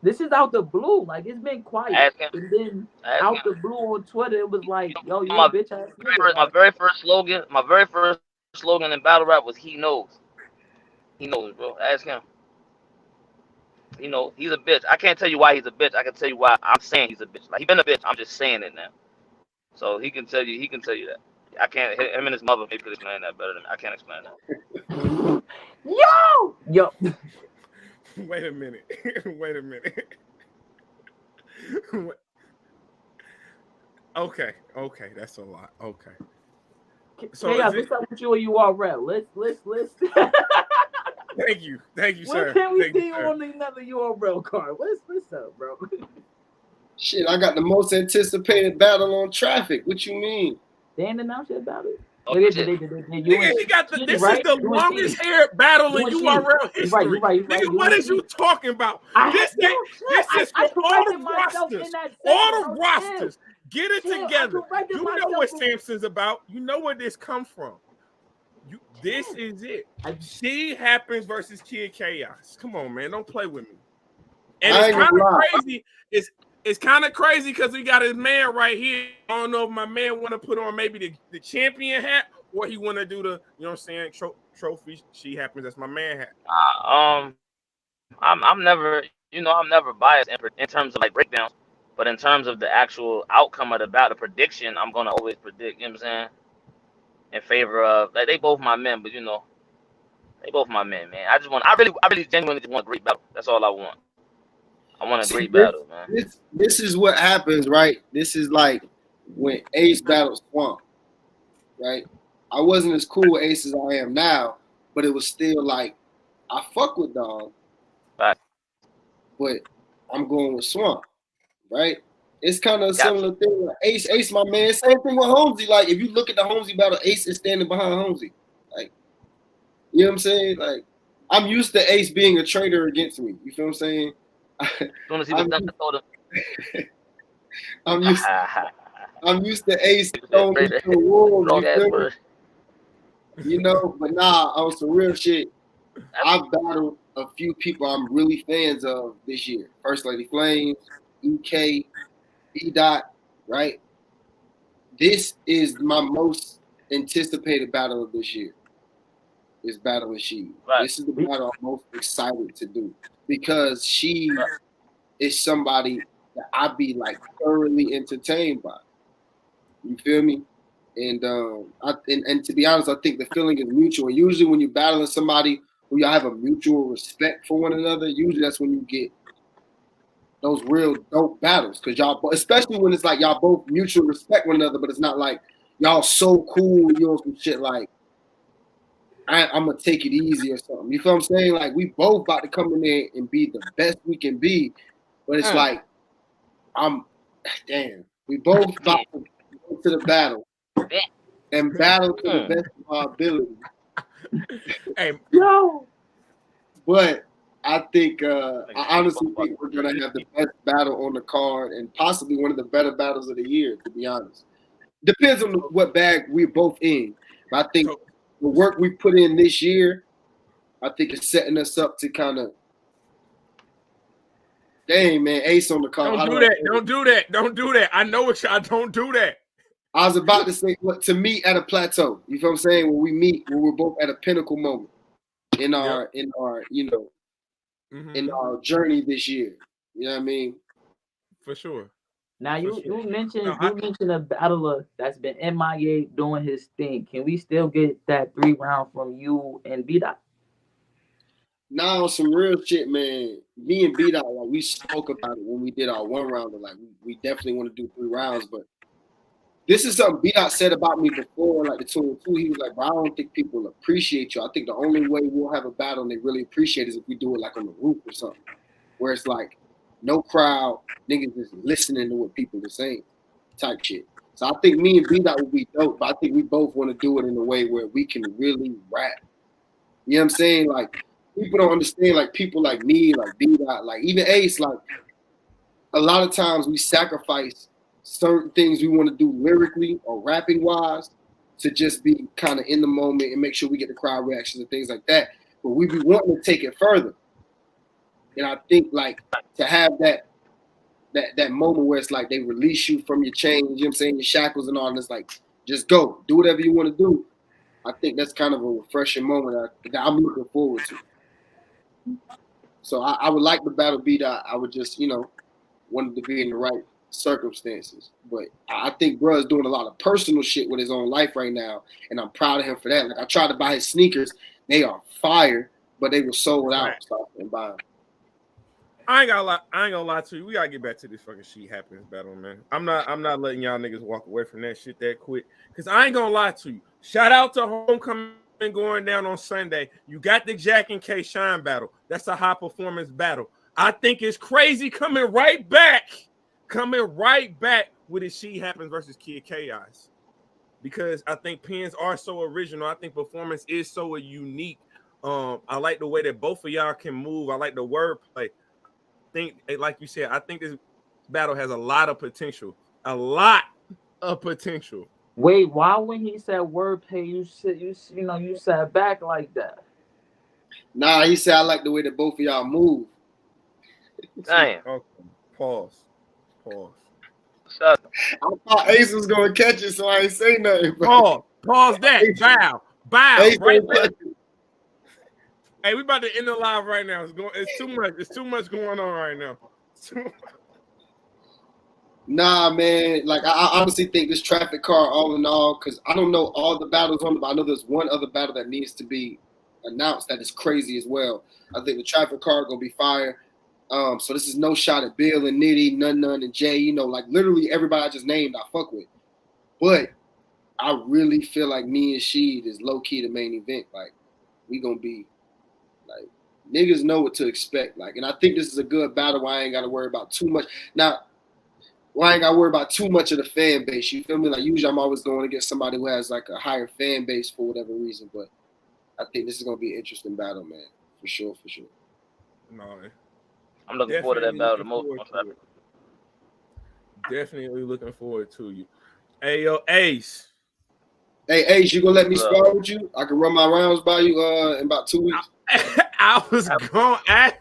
This is out the blue. Like, it's been quiet, and then out the blue on Twitter, it was like, yo, you a bitch ass nigga. My very first slogan in battle rap was "He knows." He knows, bro. Ask him. You know, he's a bitch. I can't tell you why he's a bitch. I can tell you why I'm saying he's a bitch. Like, he been a bitch. I'm just saying it now. So he can tell you that. I can't. Him and his mother maybe could explain that better than me. I can't explain that. Yo. Wait a minute. Okay, that's a lot. Okay. So what's up with you and URL? Let's. Thank you, sir. When can we see you on another URL card? What's up, bro? Shit, I got the most anticipated battle on Traffic. What you mean? They ain't announced yet about it. This is the longest haired battle in URL history. Nigga, what is you talking about? This is for all the rosters. All the rosters. Get it together. You know what Samson's about. You know where this comes from. This is it. She happens versus Kid Chaos. Come on, man. Don't play with me. And it's kind of crazy. It's kind of crazy because we got his man right here. I don't know if my man want to put on maybe the champion hat or he want to do the, you know what I'm saying, trophy. She happens. That's my man hat. I'm never biased in terms of like breakdowns, but in terms of the actual outcome of the battle prediction, I'm gonna always predict. You know what I'm saying? In favor of, like, they both my men, but you know, they both my men, man. I really genuinely just want a great battle. That's all I want. I want a great battle, man. This is what happens, right? This is like when Ace battled Swamp, right? I wasn't as cool with Ace as I am now, but it was still like, I fuck with Dog, right? But I'm going with Swamp, right? It's kind of a similar thing. Like Ace, my man. Same thing with Holmesy. Like, if you look at the Holmesy battle, Ace is standing behind Holmesy. Like, you know what I'm saying? Like, I'm used to Ace being a traitor against me. You feel what I'm saying? I'm used to Ace throwing me to the wolves. You know, but nah, on some real shit. I've battled a few people I'm really fans of this year. First Lady Flames, EK, B-Dot, right? This is my most anticipated battle of this year. Is Battle with She. Right. This is the battle I'm most excited to do because she is somebody that I be like thoroughly entertained by. You feel me? And and to be honest, I think the feeling is mutual. Usually when you're battling somebody who y'all have a mutual respect for one another, usually that's when you get those real dope battles. Cause y'all, especially when it's like y'all both mutual respect one another, but it's not like y'all so cool, you know, some shit like I'm gonna take it easy or something. You feel what I'm saying? Like we both about to come in there and be the best we can be, but it's like we both about to go to the battle and battle to the best of our ability. Hey, yo. But I think I honestly think we're gonna have the best battle on the card and possibly one of the better battles of the year, to be honest. Depends on what bag we're both in. But I think the work we put in this year, I think it's setting us up to kind of. Dang, man, Ace on the call. Don't do that. Don't do that. Don't do that. I know what y'all don't do that. I was about to say to meet at a plateau. You feel what I'm saying? When we meet, when we're both at a pinnacle moment in our in our in our journey this year. You know what I mean? For sure. Now you mentioned a battler that's been MIA doing his thing. Can we still get that 3 round from you and B-Dot? Now some real shit, man. Me and B-Dot, like we spoke about it when we did our 1 rounder. Like we definitely want to do 3 rounds, but this is something B-Dot said about me before, like the 2 and 2. He was like, bro, I don't think people appreciate you. I think the only way we'll have a battle and they really appreciate it is if we do it like on the roof or something, where it's like no crowd, niggas just listening to what people are saying, type shit. So I think me and B-Dot would be dope, but I think we both want to do it in a way where we can really rap. You know what I'm saying? Like, people don't understand, like, people like me, like B-Dot, like even Ace, like, a lot of times we sacrifice certain things we want to do lyrically or rapping-wise to just be kind of in the moment and make sure we get the crowd reactions and things like that. But we be wanting to take it further. And I think, like, to have that moment where it's like they release you from your chains, you know what I'm saying, your shackles and all, and it's like, just go, do whatever you want to do. I think that's kind of a refreshing moment that I'm looking forward to. So I would like the battle B-Dot. I would just, wanted to be in the right circumstances. But I think bro is doing a lot of personal shit with his own life right now, and I'm proud of him for that. Like, I tried to buy his sneakers. They are fire, but they were sold out, so I couldn't buy them. I ain't gonna lie to you. We gotta get back to this fucking Sheet Happens battle, man. I'm not letting y'all niggas walk away from that shit that quick. Cause I ain't gonna lie to you. Shout out to Homecoming going down on Sunday. You got the Jack and K Shine battle. That's a high performance battle. I think it's crazy coming right back with the Sheet Happens versus Kid Chaos. Because I think pens are so original. I think performance is so unique. I like the way that both of y'all can move. I like the wordplay. Think, like you said, I think this battle has a lot of potential. Wait, why when he said wordplay, you sat back like that? Nah, he said I like the way that both of y'all move. Damn. Okay. Pause. I thought Ace was gonna catch it, so I ain't say nothing. Pause that. Bow. Ace Right there. Hey, we about to end the live right now. It's too much. It's too much going on right now. Nah, man. Like, I honestly think this traffic car, all in all, because I don't know all the battles on it, but I know there's one other battle that needs to be announced that is crazy as well. I think the traffic car gonna be fire. So this is no shot at Bill and Nitty, None, and Jay. Like literally everybody I just named, I fuck with. But I really feel like me and Sheed is low key the main event. Like, we gonna be. Like, niggas know what to expect. Like, and I think this is a good battle where I ain't got to worry about too much. Now, I ain't got to worry about too much of the fan base. You feel me? Like, usually I'm always going against somebody who has, like, a higher fan base for whatever reason. But I think this is going to be an interesting battle, man. For sure. No, I'm looking forward to that battle the most. Definitely looking forward to you. Hey, yo, Ace. Hey, Ace, you going to let me spar with you? I can run my rounds by you in about 2 weeks. I was going to ask.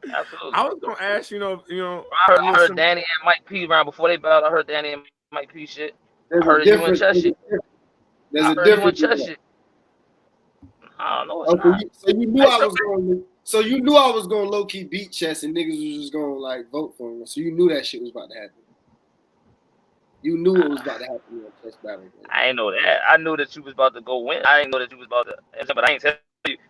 Absolutely. I was going to ask, I heard Danny and Mike P round before they battled. I heard Danny and Mike P shit. I heard you and Chess shit. There's a difference. Shit. I don't know. So you knew I was going to low key beat Chess and niggas was just going to like vote for him. So you knew that shit was about to happen. You knew it was about to happen in the Chess battle. I ain't know that. I knew that you was about to go win. I didn't know that you was about to. But I ain't tell you.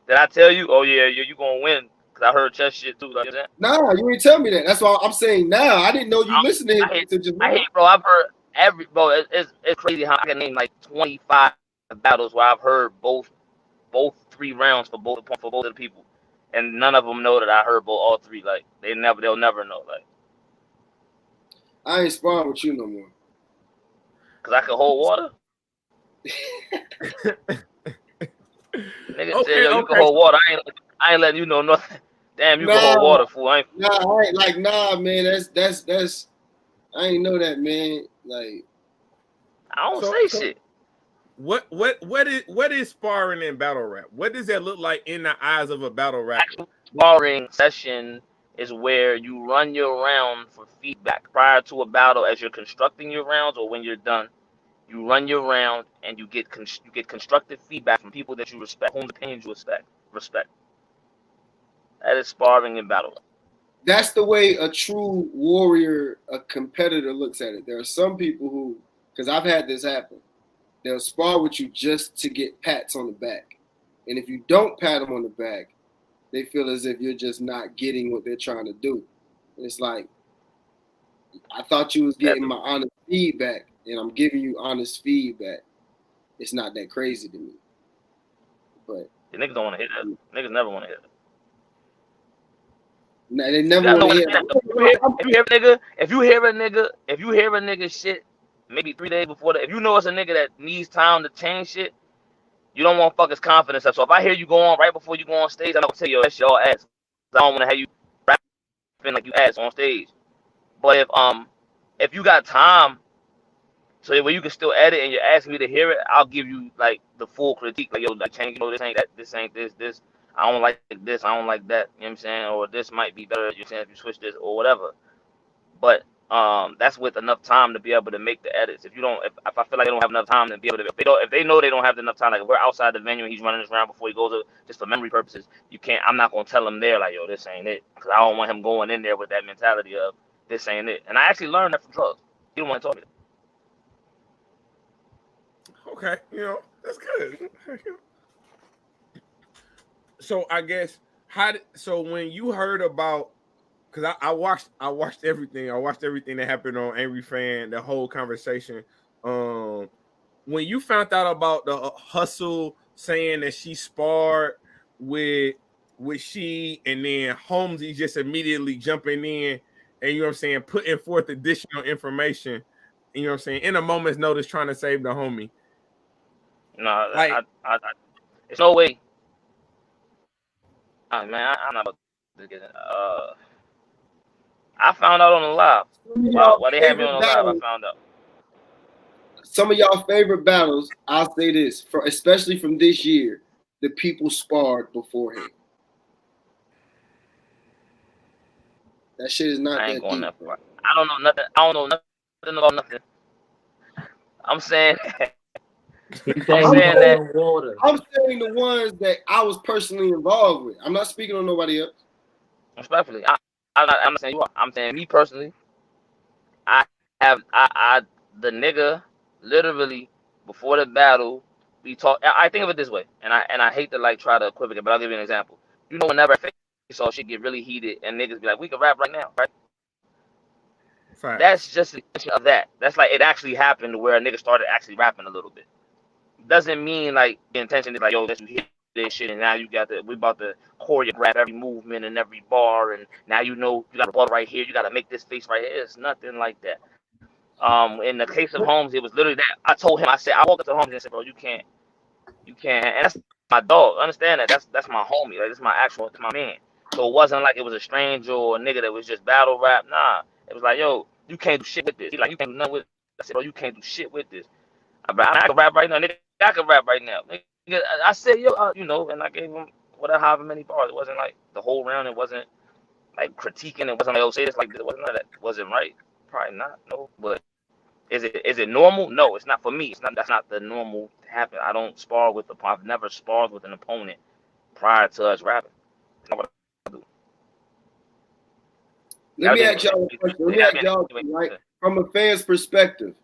Did I tell you? Oh yeah, you gonna win? Cause I heard Chess shit too. Like, you know? Nah, you ain't tell me that. That's why I'm saying now. I didn't know you listening to just. I hate, bro. I've heard it's crazy how I can name like 25 battles where I've heard both 3 rounds for both of the people, and none of them know that I heard all 3. Like they'll never know. Like, I ain't sparring with you no more. Cause I can hold water. Nigga said, yo, you can hold water. I ain't letting you know nothing. Damn, you can hold water, fool. I ain't like, nah, man. That's. I ain't know that, man. Like, I don't say shit. what is sparring in battle rap? What does that look like in the eyes of a battle rapper? Actual sparring session is where you run your round for feedback prior to a battle as you're constructing your rounds or when you're done. You run your round and you get constructive feedback from people that you respect, whose opinions you respect. That is sparring in battle. That's the way a true warrior, a competitor looks at it. There are some people who, because I've had this happen, they'll spar with you just to get pats on the back. And if you don't pat them on the back, they feel as if you're just not getting what they're trying to do. And it's like, I thought you was getting my honest feedback, and I'm giving you honest feedback. It's not that crazy to me. But the niggas don't want to hit that. Niggas never want to hit that. No, they never want to hear that. If you hear a nigga shit, maybe 3 days before that, if you know it's a nigga that needs time to change shit, you don't want to fuck his confidence up. So if I hear you go on right before you go on stage, I'm not gonna tell you, that's your ass. I don't want to have you rapping like you ass on stage. But if you got time, so that way you can still edit and you're asking me to hear it, I'll give you like the full critique. Like, yo, like, change, you know, this ain't that, this ain't this. I don't like this, I don't like that. You know what I'm saying? Or this might be better, you're saying, if you switch this or whatever. But that's with enough time to be able to make the edits. If you don't, if I feel like they don't have enough time to be able to, if they know they don't have enough time, like if we're outside the venue and he's running this round before he goes, just for memory purposes, you can't. I'm not gonna tell him there like, yo, this ain't it, because I don't want him going in there with that mentality of this ain't it. And I actually learned that from drugs. He don't want to talk to me. Okay, you know, that's good. So I guess so when you heard about, because I watched everything. I watched everything that happened on Angry Fan, the whole conversation. When you found out about the Hustle saying that she sparred with she, and then Holmesy just immediately jumping in and, you know what I'm saying, putting forth additional information, you know what I'm saying, in a moment's notice, trying to save the homie. No, like, I it's no way. Man, I'm not about to get it. I found out on the live. While they had me on the live, I found out. Some of y'all favorite battles, I'll say this, especially from this year, the people sparred beforehand. That shit is not that deep. I don't know nothing. I don't know nothing about nothing. I'm saying I'm saying the ones that I was personally involved with. I'm not speaking on nobody else. Respectfully, I'm not saying you are. I'm saying me personally. I the nigga literally before the battle we talk. I think of it this way, and I hate to like try to equivocate, but I'll give you an example. You know, whenever I saw shit get really heated and niggas be like, we can rap right now, right? Fact. That's just the of that. That's like it actually happened where a nigga started actually rapping a little bit. Doesn't mean like the intention is like, yo, let's hit this shit and now you got we about to choreograph every movement and every bar, and now you know you got a ball right here, you got to make this face right here. It's nothing like that. In the case of Holmes, it was literally that. I told him, I walked up to Holmes and said, bro, you can't, and that's my dog. Understand that? That's my homie. Like, it's my man. So it wasn't like it was a stranger or a nigga that was just battle rap. Nah, it was like, yo, you can't do shit with this. He like, you can't do nothing with this. I said, bro, you can't do shit with this. I can rap right now, nigga. I can rap right now. Nigga, I said, yo, you know, and I gave him however many bars. It wasn't like the whole round. It wasn't like critiquing. It wasn't like, oh, say this like this. It wasn't like that. Was it right? Probably not. No, but is it normal? No, it's not for me. That's not the normal happen. I don't spar with I've never sparred with an opponent prior to us rapping. It's not what I do. Let me ask y'all a question. Let me ask y'all, right, from a fan's perspective,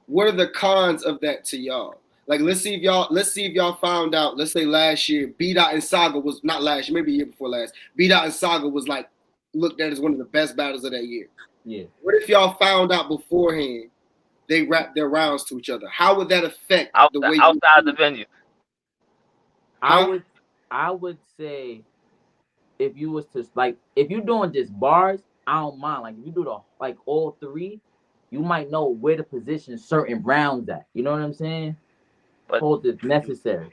what are the cons of that to y'all? Like, let's see if y'all found out, let's say last year, B-Dot and Saga was, not last year, maybe a year before last, B-Dot and Saga was like looked at as one of the best battles of that year. Yeah. What if y'all found out beforehand they rapped their rounds to each other? How would that affect the way outside the venue? I would say if you was to like, if you're doing just bars, I don't mind. Like if you do all three, you might know where to position certain rounds at. You know what I'm saying? Hold it necessary.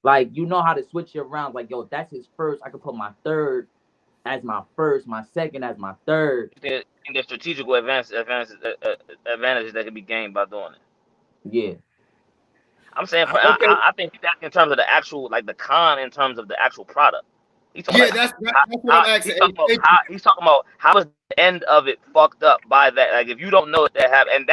Like you know how to switch your rounds. Like, yo, that's his first. I could put my third as my first, my second as my third. And there's strategical advantages that can be gained by doing it. Yeah. I'm saying, Okay. I think he's asking in terms of the actual, like the con in terms of the actual product. He's talking Yeah, about that's what I'm asking. he's talking about how is the end of it fucked up by that. Like if you don't know what that happened,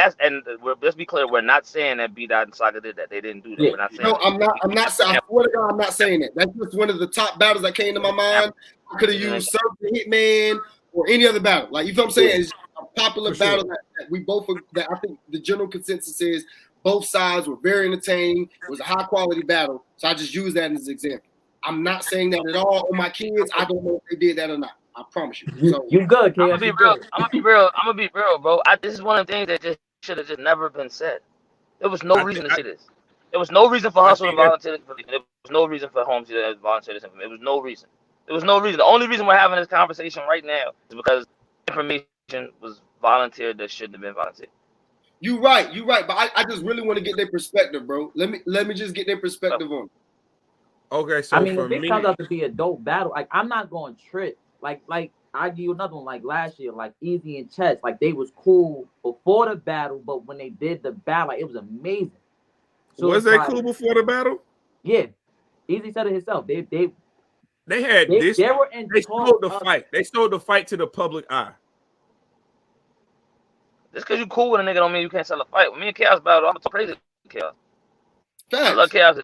let's be clear, we're not saying that B Dot and Saga did that. They didn't do that. Yeah. We're not saying No, that. I'm not saying. I swear to God, I'm not saying that. That's just one of the top battles that came to my mind. I could have used Surf the Hitman or any other battle. Like you feel what I'm saying? It's a popular battle that we both that I think the general consensus is both sides were very entertaining. It was a high quality battle. So I just use that as an example. I'm not saying that at all on my kids. I don't know if they did that or not. I promise you. So You good, KS? I'm gonna be real, bro. This is one of the things that just should have just never been said. There was no reason to say this. There was no reason for Hustle to volunteer this information. There was no reason for Holmes to volunteer this information. There was no reason. There was no reason. The only reason we're having this conversation right now is because information was volunteered that shouldn't have been volunteered. You're right. But I just really want to get their perspective, bro. Let me just get their perspective on it. Okay, so I mean, for if it me, comes out to be a dope battle, like I'm not going to trip. Like I give you another one, like last year, like Easy and Chess, like they was cool before the battle, but when they did the battle, like it was amazing. So was they cool before the battle? Yeah, Easy said it himself. They had this. They were in. They sold the fight. They sold the fight to the public eye. Just because you cool with a nigga don't mean you can't sell a fight. When me and Chaos battle, I'm gonna talk crazy to Chaos. Facts. I love Chaos,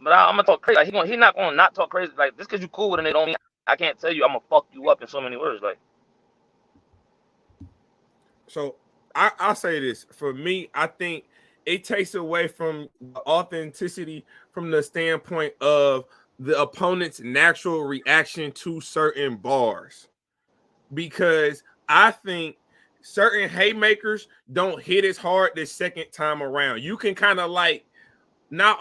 but I'm gonna talk crazy. Like he not gonna not talk crazy. Like just because you cool with a nigga don't mean I can't tell you I'm gonna fuck you up in so many words. Like, so I'll say this. For me, I think it takes away from the authenticity from the standpoint of the opponent's natural reaction to certain bars, because I think certain haymakers don't hit as hard the second time around. You can kind of like not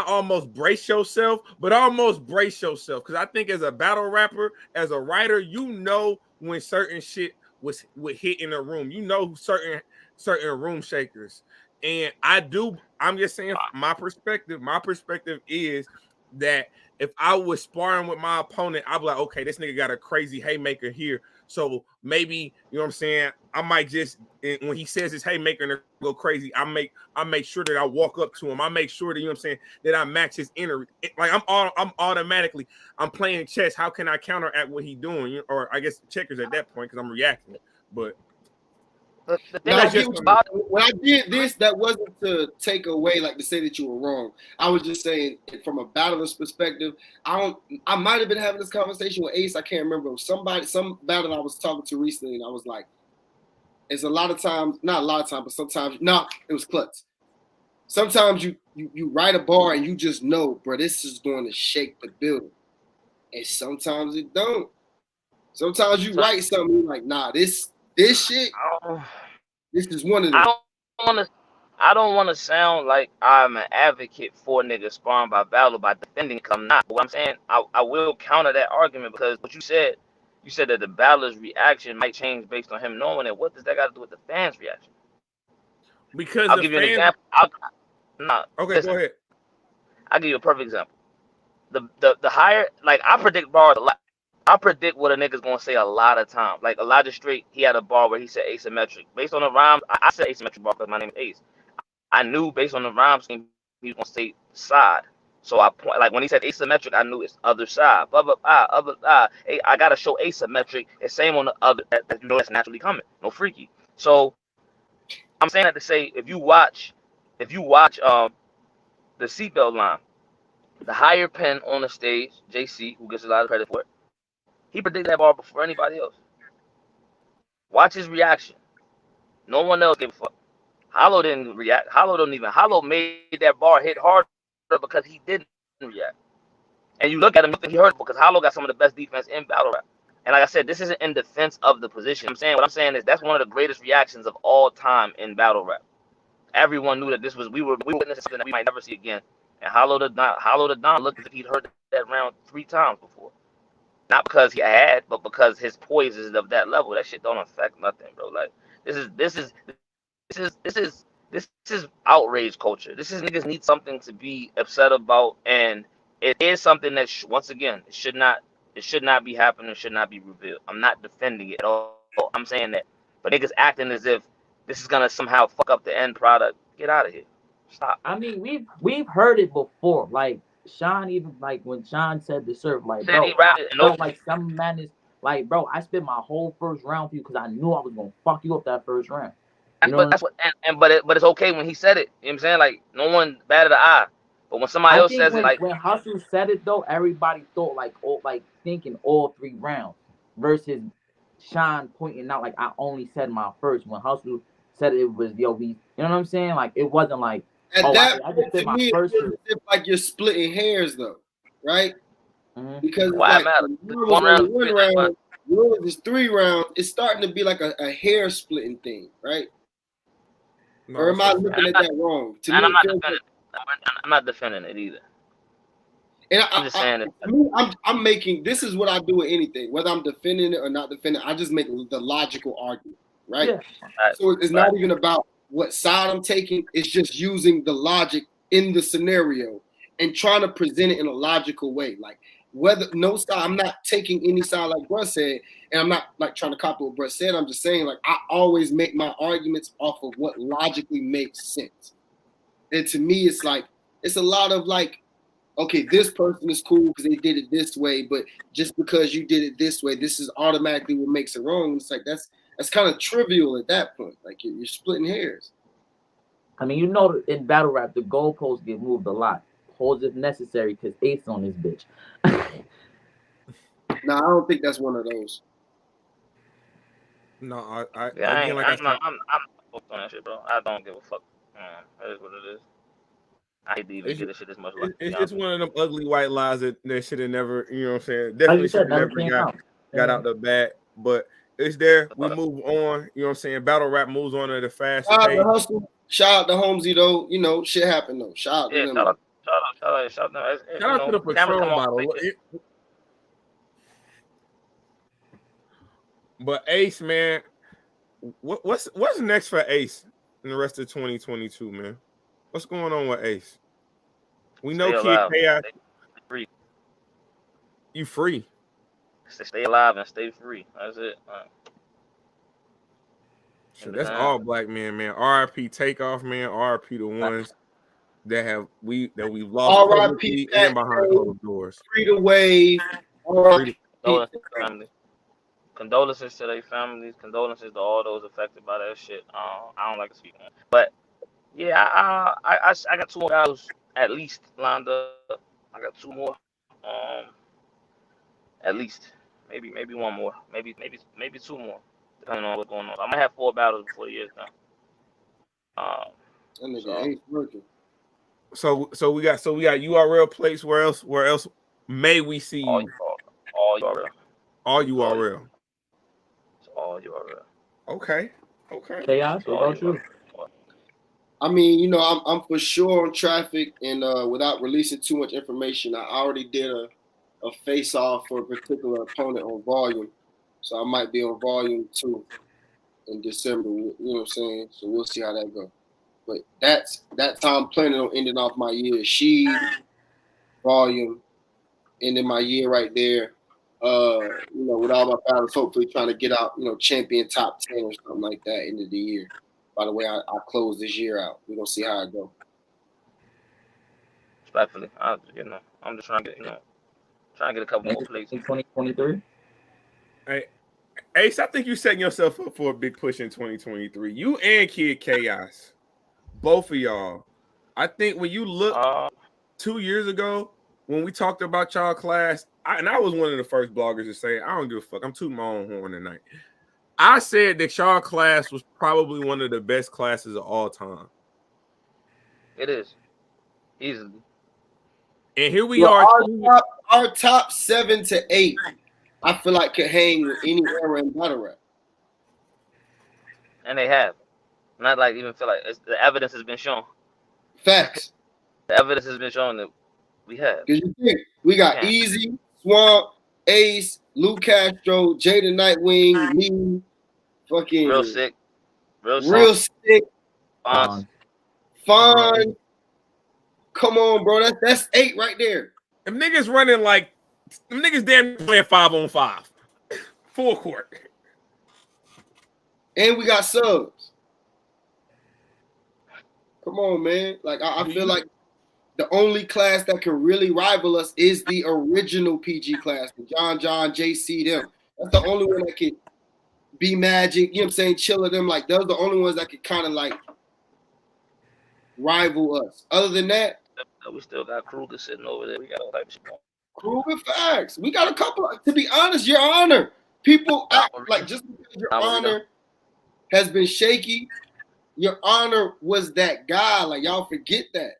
almost brace yourself, but almost brace yourself. Because I think as a battle rapper, as a writer, you know when certain shit would hit in a room. You know certain room shakers. And I'm just saying my perspective is that if I was sparring with my opponent, I'd be like, okay, this nigga got a crazy haymaker here. So maybe, you know what I'm saying, I might just, when he says his haymaker and go crazy, I make sure that I walk up to him. I make sure that, you know what I'm saying, that I match his energy. Like I'm playing chess. How can I counteract what he's doing? Or I guess checkers at that point because I'm reacting. But when I did this, that wasn't to take away, like to say that you were wrong. I was just saying from a battler's perspective. I might have been having this conversation with Ace. I can't remember. Some battle I was talking to recently, and I was like, it's a lot of times, not a lot of times, but sometimes, it was Klutz. Sometimes you write a bar and you just know, bro, this is going to shake the building. And sometimes it don't. Sometimes you write something you're like, nah, this shit, this is one of them. I don't want to sound like I'm an advocate for niggas sparring by battle by defending. I'm not. But what I'm saying, I will counter that argument because what you said that the battler's reaction might change based on him knowing it. What does that got to do with the fans' reaction? Because I'll give you an example. Okay, go ahead. I'll give you a perfect example. The higher, like I predict bars a lot. I predict what a nigga's gonna say a lot of times. Like Elijah Straight, he had a bar where he said asymmetric. Based on the rhymes, I said asymmetric bar because my name is Ace. I knew based on the rhyme scheme he was gonna say side. So I point, like when he said asymmetric, I knew it's other side. Blah blah blah, other side. I gotta show asymmetric. It's same on the other that you know that's naturally coming. No freaky. So I'm saying that to say if you watch the seatbelt line, the higher pen on the stage, JC, who gets a lot of credit for it, he predicted that bar before anybody else. Watch his reaction. No one else gave a fuck. Hollow didn't react. Hollow made that bar hit harder because he didn't react. And you look at him, you think he hurt because Hollow got some of the best defense in battle rap. And like I said, this isn't in defense of the position. What I'm saying is that's one of the greatest reactions of all time in battle rap. Everyone knew that we were witnessing something that we might never see again. And Hollow the Don looked as if he'd heard that round 3 times before. Not because he had, but because his poise is of that level. That shit don't affect nothing, bro. Like this is outrage culture. This is niggas need something to be upset about, and it is something that once again it should not be happening. It should not be revealed. I'm not defending it at all. I'm saying that, but niggas acting as if this is gonna somehow fuck up the end product. Get out of here. Stop. I mean, we've heard it before. Like Sean, even like when Sean said the serve, like bro, I felt like some man is like, bro, I spent my whole first round for you because I knew I was gonna fuck you up that first round. You know that's what, but it's okay when he said it. You know what I'm saying? Like no one batted an eye. But when somebody else says it, like when Hustle said it though, everybody thought like thinking all 3 rounds versus Sean pointing out like I only said my first. When Hustle said it was you know what I'm saying? Like it wasn't like at that I point, just said to my me, first. it's like you're splitting hairs though, right? Mm-hmm. Because why like matter? one round, yours is 3 rounds. It's starting to be like a hair splitting thing, right? No, or am I looking at that wrong? To me, I'm it not feels defending. I'm not defending it either. And I'm just saying it. To me, I'm making, this is what I do with anything, whether I'm defending it or not defending it, I just make the logical argument, right? Yeah. So it's not even about what side I'm taking. It's just using the logic in the scenario and trying to present it in a logical way. Like whether no side, I'm not taking any side like Bruh said, and I'm not like trying to copy what Bruh said. I'm just saying like I always make my arguments off of what logically makes sense. And to me, it's like it's a lot of like, okay, this person is cool because they did it this way, but just because you did it this way, this is automatically what makes it wrong. It's like that's kind of trivial at that point. Like you're splitting hairs. I mean, you know, in battle rap, the goalposts get moved a lot. Pause if necessary, because Ace on this bitch. No, I don't think that's one of those. No, I'm on that shit, bro. I don't give a fuck. That is what it is. I hate to even get this shit this much. It's just one of them ugly white lies that should have never, you know what I'm saying? Definitely should have never got out the bat. But it's there. We move on. You know what I'm saying? Battle rap moves on at a fast pace. Shout out to Holmesy though. You know, shit happened though. Shout out to them. Shout out to the Patron bottle. But Ace, man, what's next for Ace in the rest of 2022, man? What's going on with Ace? We know Kid Chaos. Free. You free. Stay alive and stay free. That's it. So that's all black men, man. RIP Takeoff, man. RIP the ones that we've lost publicly and behind closed doors. Free to wave. Condolences to their families. Condolences to all those affected by that shit. I don't like to speak on it. But yeah, I got 2 more battles at least lined up. I got 2 more. At least. Maybe 1 more. Maybe 2 more. Depending on what's going on. I might have 4 battles before the year's done. So we got URL plates. Where else may we see you? All URL. All URL. It's all URL. Okay. Chaos, what about you? I mean, you know, I'm for sure on traffic, and without releasing too much information, I already did a face-off for a particular opponent on volume. So I might be on volume 2 in December, you know what I'm saying? So we'll see how that goes. But that's how I'm planning on ending off my year. She volume, ending my year right there. You know, with all my battles, hopefully trying to get out, you know, champion top 10 or something like that end of the year. By the way, I close this year out. We're gonna see how it goes. Respectfully, I'm just trying to get a couple more plays in 2023. Hey, Ace, I think you're setting yourself up for a big push in 2023. You and Kid Chaos, both of y'all. I think when you look 2 years ago when we talked about y'all class, I was one of the first bloggers to say, I don't give a fuck. I'm tooting my own horn tonight. I said that y'all class was probably one of the best classes of all time. It is. Easily. And here we are. Our top 7 to 8, I feel like could hang with any era in battle rap. And they have. Not like even feel like the evidence has been shown. Facts. The evidence has been shown that we have. Because you think we got Easy, Swamp, Ace, Lou Castro, Jada Nightwing, me, fucking Real sick. Fun. Come on, bro. That's 8 right there. Them niggas running like them niggas damn playing 5-on-5. Full court. And we got subs. Come on, man. Like I feel like the only class that can really rival us is the original PG class, the John, JC, them. That's the only one that can be Magic, you know what I'm saying, Chiller them. Like, those are the only ones that can kind of like rival us. Other than that, we still got Kruger sitting over there. We got all type of shit going. Kruger facts. We got a couple. To be honest, Your Honor, people act like just because Your Honor has been shaky, Your Honor was that guy. Like, y'all forget that.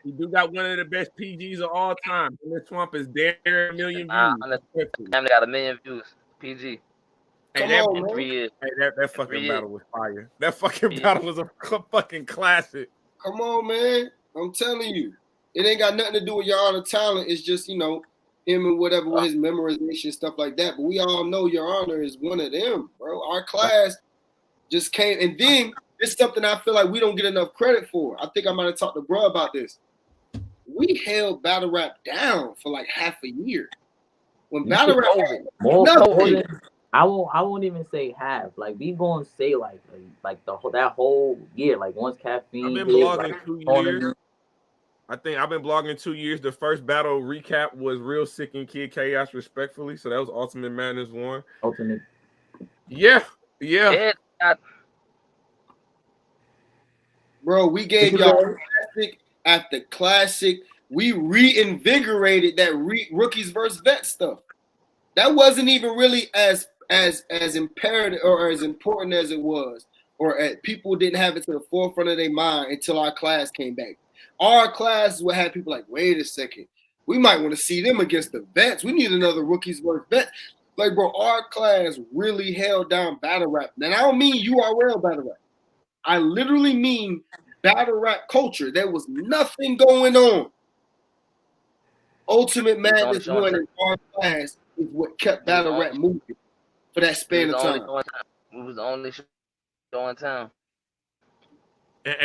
You do got one of the best PGs of all time. And this swamp is damn near a million views. Damn, they got 1 million views. PG. Come Hey, on, in man. 3 years. Hey, that fucking battle was fire. That fucking battle was a fucking classic. Come on, man. I'm telling you. It ain't got nothing to do with Your Honor talent. It's just, you know, him and whatever with his memorization, stuff like that. But we all know Your Honor is one of them, bro. Our class just came. And then it's something I feel like we don't get enough credit for. I think I might have talked to bro about this. We held battle rap down for like half a year. When battle rap more than, I won't even say half. Like, we gonna say like that whole year. Like, once Caffeine. I've been blogging 2 years. I think I've been blogging 2 years. The first battle recap was Real Sick and Kid Chaos, respectfully. So that was Ultimate Madness 1. Ultimate. Yeah. Bro, we gave y'all classic after classic. We reinvigorated that rookies versus vet stuff. That wasn't even really as imperative or as important as it was, or people didn't have it to the forefront of their mind until our class came back. Our class would have people like, wait a second, we might want to see them against the vets. We need another rookies versus vets. Like, bro, our class really held down battle rap. And I don't mean URL battle rap. I literally mean battle rap culture. There was nothing going on. Ultimate Madness 1 in our class is what kept battle rap moving for that span of time. We was the only show in town. And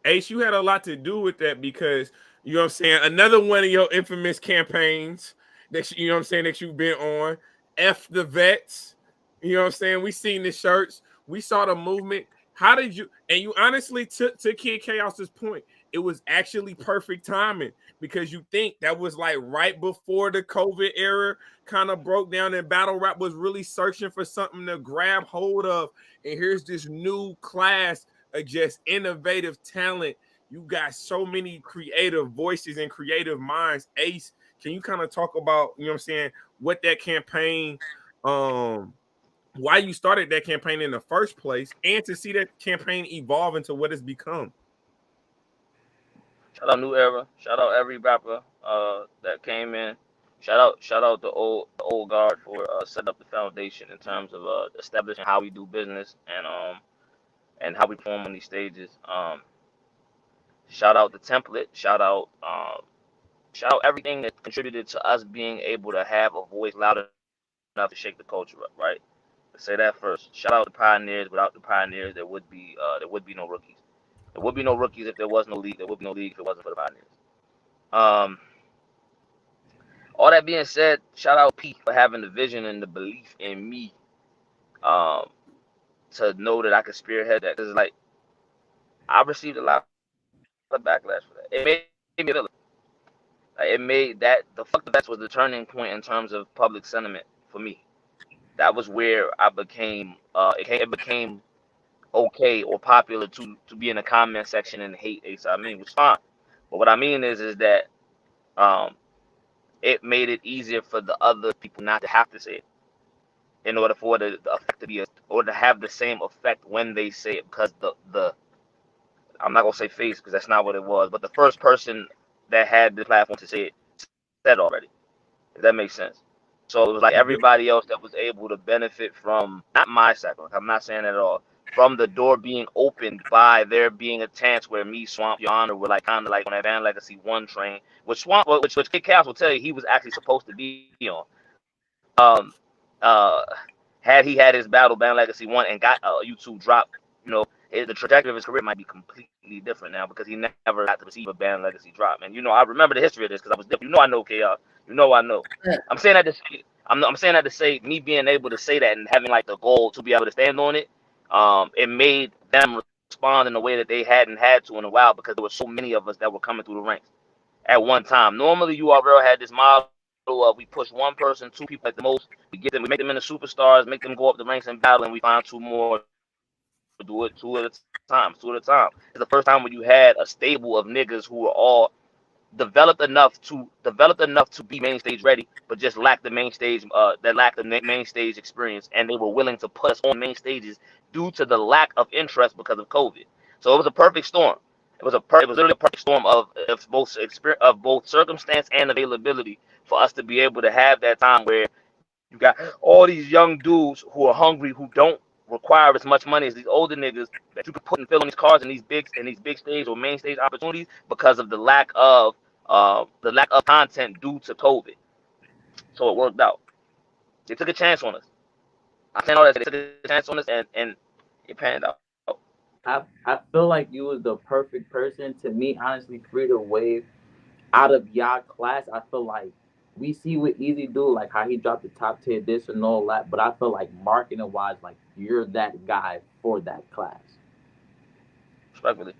Ace, you had a lot to do with that because, you know what I'm saying, another one of your infamous campaigns that, you know what I'm saying, that you've been on, F the Vets, you know what I'm saying, we seen the shirts, we saw the movement. How did you, and you honestly, to Kid Chaos's point, it was actually perfect timing because you think that was like right before the COVID era kind of broke down and battle rap was really searching for something to grab hold of. And here's this new class of just innovative talent. You got so many creative voices and creative minds. Ace, can you kind of talk about, you know what I'm saying, what that campaign, why you started that campaign in the first place, and to see that campaign evolve into what it's become? Shout out New Era. Shout out every rapper that came in. Shout out the old guard for setting up the foundation in terms of establishing how we do business and how we perform on these stages. Shout out the template. Shout out everything that contributed to us being able to have a voice loud enough to shake the culture up. Right. Let's say that first. Shout out the pioneers. Without the pioneers, there would be no rookies. There would be no rookies if there was no league. There would be no league if it wasn't for the pioneers. All that being said, shout out Pete for having the vision and the belief in me to know that I could spearhead that. Because, like, I received a lot of backlash for that. It made me feel it. Like, it made that the fuck the best was the turning point in terms of public sentiment for me. That was where I became it became okay or popular to be in the comment section and hate Ace. I mean, it was fine. But what I mean is that it made it easier for the other people not to have to say it in order for the effect to be or to have the same effect when they say it, because the I'm not gonna say face because that's not what it was, but the first person that had the platform to say it said already, if that makes sense. So it was like everybody else that was able to benefit from, not my sacrifice, I'm not saying that at all, from the door being opened by there being a chance where me, Swamp, Your Honor, were like kind of like on that Van Legacy 1 train, which Kid Chaos will tell you he was actually supposed to be on. Had he had his battle Band Legacy 1 and got YouTube drop, you know, the trajectory of his career might be completely different now because he never got to receive a Band Legacy drop. And, you know, I remember the history of this because I was different. You know I know Chaos. You know I know. I'm saying that to say, I'm saying that to say me being able to say that and having like the goal to be able to stand on it, it made them respond in a way that they hadn't had to in a while because there were so many of us that were coming through the ranks at one time. Normally, URL had this model of we push one person, two people at the most, we make them into superstars, make them go up the ranks and battle, and we find two more, do it two at a time. It's the first time when you had a stable of niggas who were all developed enough to be main stage ready, but just lacked the main stage main stage experience, and they were willing to put us on main stages due to the lack of interest because of COVID. So it was a perfect storm. It was literally a perfect storm of both circumstance and availability for us to be able to have that time where you got all these young dudes who are hungry, who don't require as much money as these older niggas that you can put and fill on these cars and these big stage or main stage opportunities because of the lack of content due to COVID. So it worked out. They took a chance on us. I saying all that. They took a chance on us and it panned out. I feel like you was the perfect person to me, honestly, free to wave out of y'all class. I feel like we see what Easy do, like how he dropped the top tier this and all that, but I feel like marketing wise, like you're that guy for that class. Respectfully.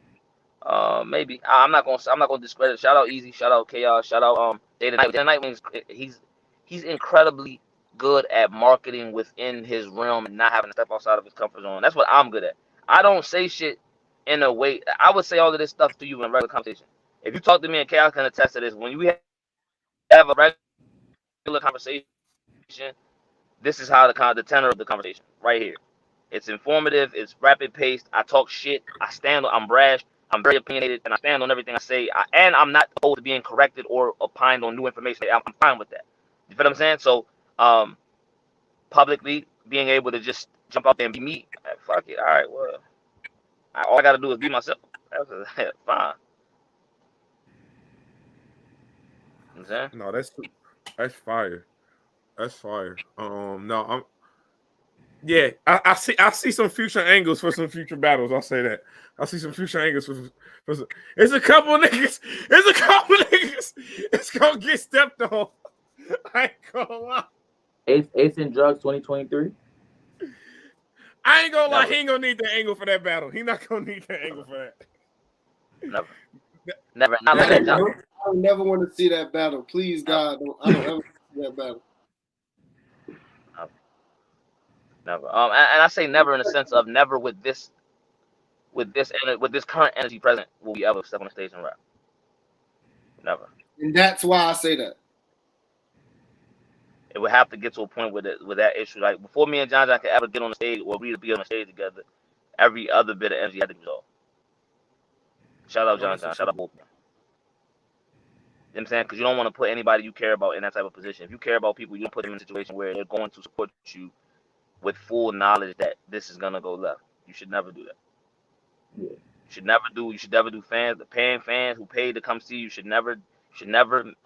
Maybe I'm not gonna discredit. Shout out Easy, shout out Chaos, shout out Day to Night. Day to Night means he's incredibly good at marketing within his realm and not having to step outside of his comfort zone. That's what I'm good at. I don't say shit in a way. I would say all of this stuff to you in regular conversation. If you talk to me and Chaos can attest to this, when you have a regular conversation, this is how the tenor of the conversation right here. It's informative. It's rapid paced. I talk shit. I'm brash. I'm very opinionated, and I stand on everything I say. And I'm not opposed to being corrected or opined on new information. I'm fine with that. You feel what I'm saying? So, publicly being able to just jump out there and be me, fuck it. All right, well, all I gotta do is be myself. That's fine. You know what I'm saying? No, that's fire. That's fire. No, I see some future angles for some future battles. I'll say that. I see some future angles for some, it's a couple niggas. It's gonna get stepped on. I ain't gonna lie. Ace and Drugs 2023. I ain't gonna lie. He ain't gonna need the angle for that battle. He not gonna need the angle for that. Never. Not like that. I don't never want to see that battle. Please, God, I don't ever see that battle. Never. And I say never in the sense of never with this current energy present will we ever step on the stage and rap. Never. And that's why I say that. It would have to get to a point with that issue. Like before me and John could ever get on the stage or we to be on the stage together, every other bit of energy had to be resolved. Shout out John. Shout out both of them. You know what I'm saying? Because you don't want to put anybody you care about in that type of position. If you care about people, you don't put them in a situation where they're going to support you with full knowledge that this is gonna go left. You should never do that. Yeah. You should never do fans, the paying fans who paid to come see you. Should never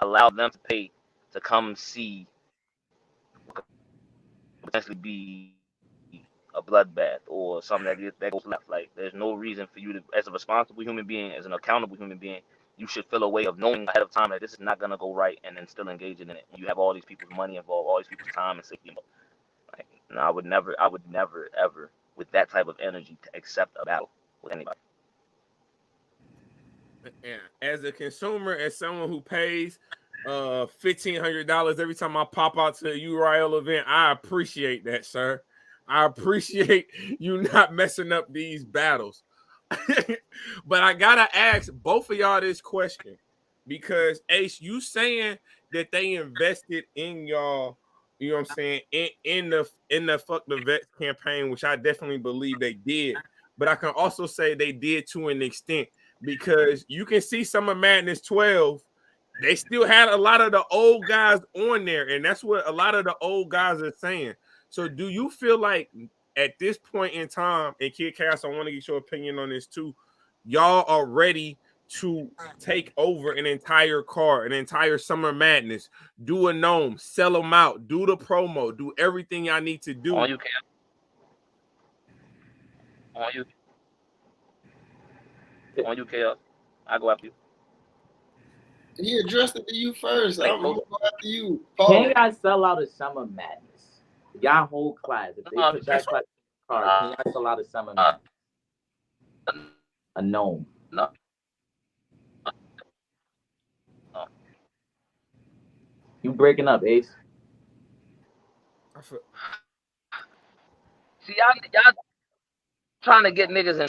allow them to pay to come see what could potentially be a bloodbath or something that goes left. Like there's no reason for you to, as a responsible human being, as an accountable human being, you should feel a way of knowing ahead of time that this is not gonna go right and then still engaging in it. You have all these people's money involved, all these people's time and safety involved. Like, no, I would never ever with that type of energy to accept a battle with anybody. Yeah, as a consumer, as someone who pays $1,500 every time I pop out to a URL event, I appreciate that, sir. I appreciate you not messing up these battles. But I gotta ask both of y'all this question because Ace, you saying that they invested in y'all, you know what I'm saying, in the Fuck the Vets campaign, which I definitely believe they did. But I can also say they did to an extent because you can see Summer Madness 12. They still had a lot of the old guys on there, and that's what a lot of the old guys are saying. So do you feel like at this point in time, and Kid Chaos, I want to get your opinion on this too, y'all are ready to take over an entire card, an entire Summer Madness, do a gnome, sell them out, do the promo, do everything y'all need to do? On you, Chaos. On you, Chaos. I go after you. He addressed it to you first. I'm gonna go after you. Can you guys sell out a Summer Madness? Y'all whole class. If they put that class in the card, can y'all sell out a Summer Madness? A gnome. No. You breaking up, Ace? See, y'all trying to get niggas in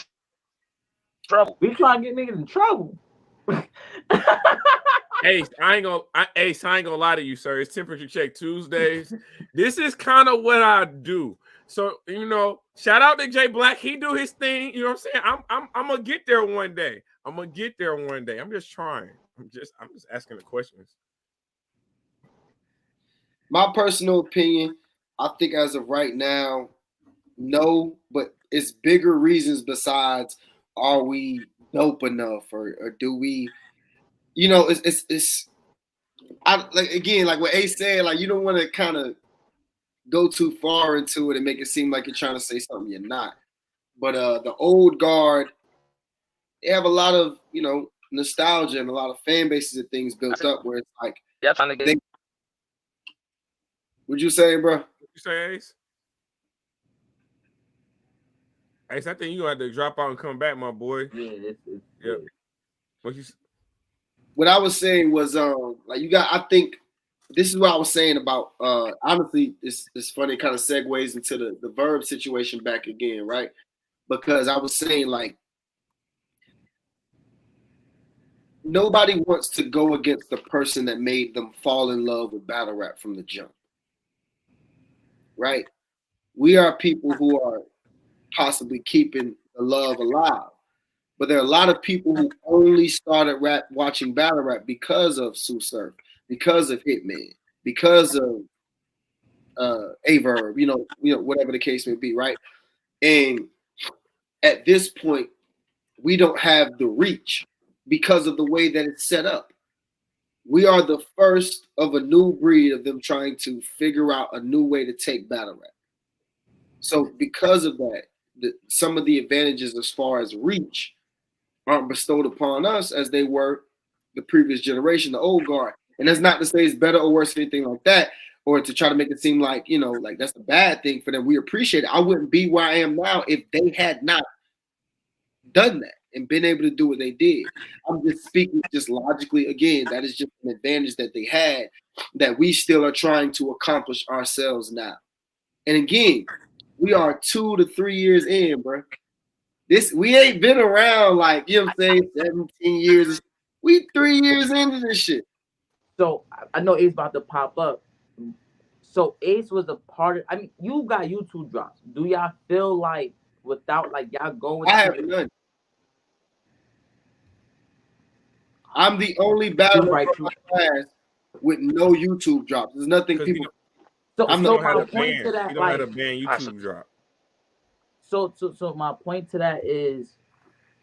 trouble. We trying to get niggas in trouble. Ace, I ain't gonna lie to you, sir. It's Temperature Check Tuesdays. This is kind of what I do. So, you know, shout out to Jay Black. He do his thing. You know what I'm saying? I'm gonna get there one day. I'm gonna get there one day. I'm just trying. I'm just asking the questions. My personal opinion, I think as of right now, no, but it's bigger reasons besides are we dope enough or do we, you know, it's I like again, like what Ace said, like you don't want to kind of go too far into it and make it seem like you're trying to say something you're not. But the old guard, they have a lot of, you know, nostalgia and a lot of fan bases and things built up where it's like, Y'all trying to get. What'd you say, bro? What you say, Ace? Ace, I think you have to drop out and come back, my boy. Yeah, Yep. What you? What I was saying was, like you got. I think this is what I was saying about. Honestly, it's funny. It kind of segues into the verb situation back again, right? Because I was saying like nobody wants to go against the person that made them fall in love with battle rap from the jump, right? We are people who are possibly keeping the love alive. But there are a lot of people who only started watching battle rap because of Sue Surf, because of Hitman, because of Averb, you know, whatever the case may be, right? And at this point, we don't have the reach because of the way that it's set up. We are the first of a new breed of them trying to figure out a new way to take battle rap. So because of that, some of the advantages as far as reach aren't bestowed upon us as they were the previous generation, the old guard. And that's not to say it's better or worse or anything like that, or to try to make it seem like, you know, like that's a bad thing for them. We appreciate it. I wouldn't be where I am now if they had not done that and been able to do what they did. I'm just speaking just logically. Again, that is just an advantage that they had that we still are trying to accomplish ourselves now. And again, we are 2 to 3 years in, bro. We ain't been around like, you know what I'm saying, 17 years. We 3 years into this shit. So I know Ace about to pop up. So Ace was a part of. I mean, you got YouTube drops. Do y'all feel like without like y'all going? I have none. I'm the only battle class with no YouTube drops. There's nothing people. So my point to that, you don't have a ban YouTube drop. So my point to that is,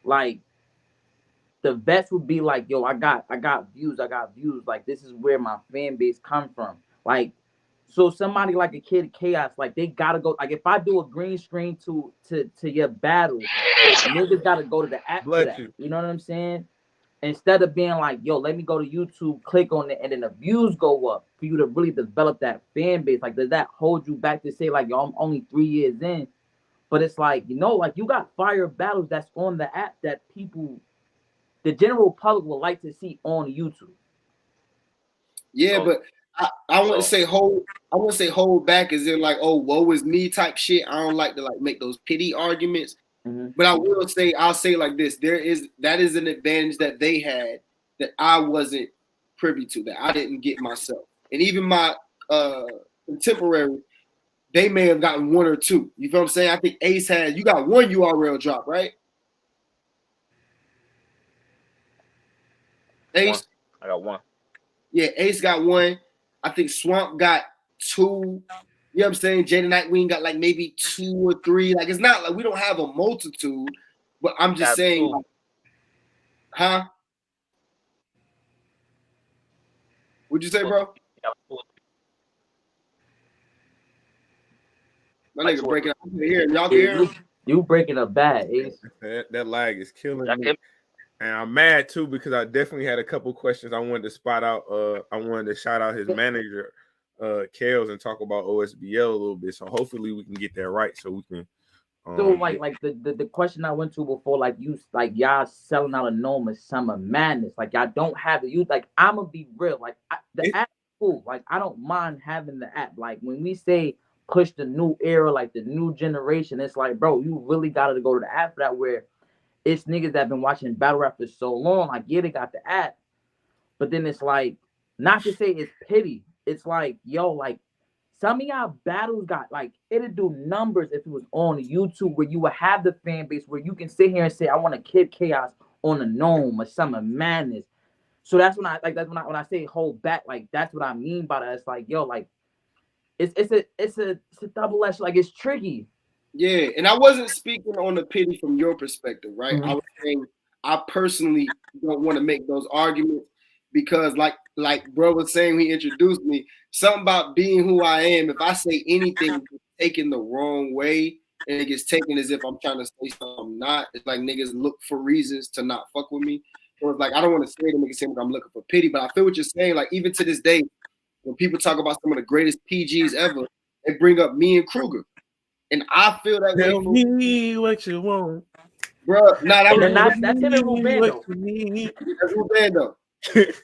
like, the vets would be like, yo, I got views. Like, this is where my fan base come from. Like, so somebody like a Kid Chaos, like, they gotta go. Like, if I do a green screen to your battle, niggas gotta go to the app for that. You know what I'm saying? Instead of being like, yo, let me go to YouTube, click on it, and then the views go up for you to really develop that fan base. Like, does that hold you back to say, like, yo, I'm only 3 years in? But it's like, you know, like you got fire battles that's on the app that people, the general public would like to see on YouTube. Yeah, but I wouldn't say hold back as in like, oh, woe is me type shit. I don't like to like make those pity arguments. Mm-hmm. But I'll say like this: that is an advantage that they had that I wasn't privy to, that I didn't get myself. And even my contemporary, they may have gotten 1 or 2. You feel what I'm saying? I think Ace you got 1 URL drop, right? Ace? I got 1. Yeah, Ace got 1. I think Swamp got 2. You know what I'm saying? Jada Nightwing got like maybe 2 or 3. Like, it's not like we don't have a multitude, but I'm just saying, like, huh? What'd you say, bro? My nigga breaking up. Y'all can hear him? You breaking up bad, Ace. That lag is killing me. And I'm mad too because I definitely had a couple questions I wanted to spot out. I wanted to shout out his manager, CHAOS, and talk about OSBL a little bit. So hopefully we can get that right so we can So like the question I went to before, like y'all selling out a Gnome is Summer Madness. Like y'all don't have it. You like I'm gonna be real. Like the app cool. Like I don't mind having the app. Like when we say push the new era, like the new generation, it's like, bro, you really gotta go to the app for that. Where it's niggas that been watching battle rap for so long. Like yeah, they got the app, but then it's like not to say it's pity. It's like yo, like. Some of y'all battles got like it'd do numbers if it was on YouTube where you would have the fan base where you can sit here and say I want to Kid Chaos on a Gnome or Summer Madness. So that's when when I say hold back, like that's what I mean by that. It's like yo, like it's a double edged, like it's tricky. Yeah, and I wasn't speaking on the pity from your perspective, right? Mm-hmm. I was saying I personally don't want to make those arguments because like bro was saying when he introduced me, something about being who I am. If I say anything taken the wrong way and it gets taken as if I'm trying to say something I'm not, it's like niggas look for reasons to not fuck with me. So it's like I don't want to say to make it seem like I'm looking for pity, but I feel what you're saying. Like even to this day, when people talk about some of the greatest PGs ever, they bring up me and Kruger. And I feel that Tell way. me what you want, Bro, nah, That's him and Rubando. That's Rubando.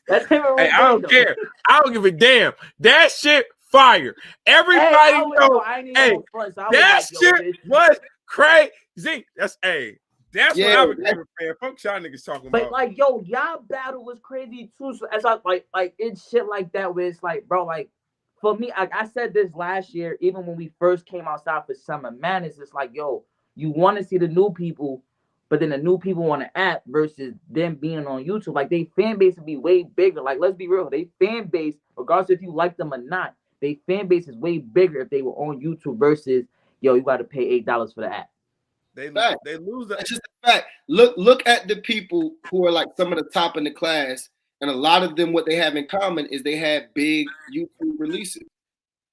That's him and Rubando. Hey, I don't care. I don't give a damn. That shit fire. Everybody knows. Hey, that shit was crazy. That's That's what I became a fan. Fuck y'all niggas talking about. But like, yo, y'all battle was crazy too. So as I like it's shit like that where it's like, bro, like for me, I said this last year, even when we first came outside for Summer Madness, it's like, yo, you want to see the new people, but then the new people on the app versus them being on YouTube. Like they fan base would be way bigger. Like let's be real, they fan base, regardless if you like them or not, they fan base is way bigger if they were on YouTube versus yo, you got to pay $8 for the app. They lose that. That's just a fact. Look at the people who are like some of the top in the class, and a lot of them, what they have in common is they had big YouTube releases,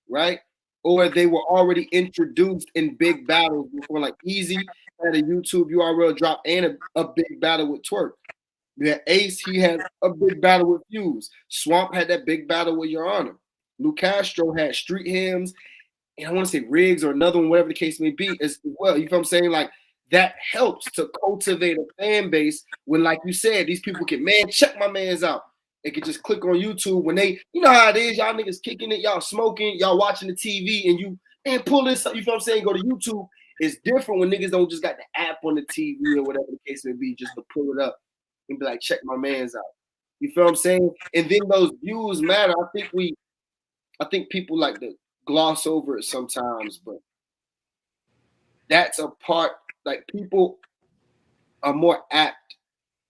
right? Or they were already introduced in big battles before. Like Easy had a YouTube URL drop and a big battle with Twerk. You had Ace, he had a big battle with Fuse. Swamp had that big battle with Your Honor. Lou Castro had Street Hymns, and I want to say Riggs or another one, whatever the case may be, as well. You know what I'm saying? Like that helps to cultivate a fan base when, like you said, these people can, man, check my mans out. They can just click on YouTube when they, you know how it is, y'all niggas kicking it, y'all smoking, y'all watching the TV, and you, man, pull this up, you know what I'm saying? Go to YouTube. It's different when niggas don't just got the app on the TV or whatever the case may be, just to pull it up and be like, check my mans out. You feel what I'm saying? And then those views matter. I think people like to gloss over it sometimes, but that's a part, like people are more apt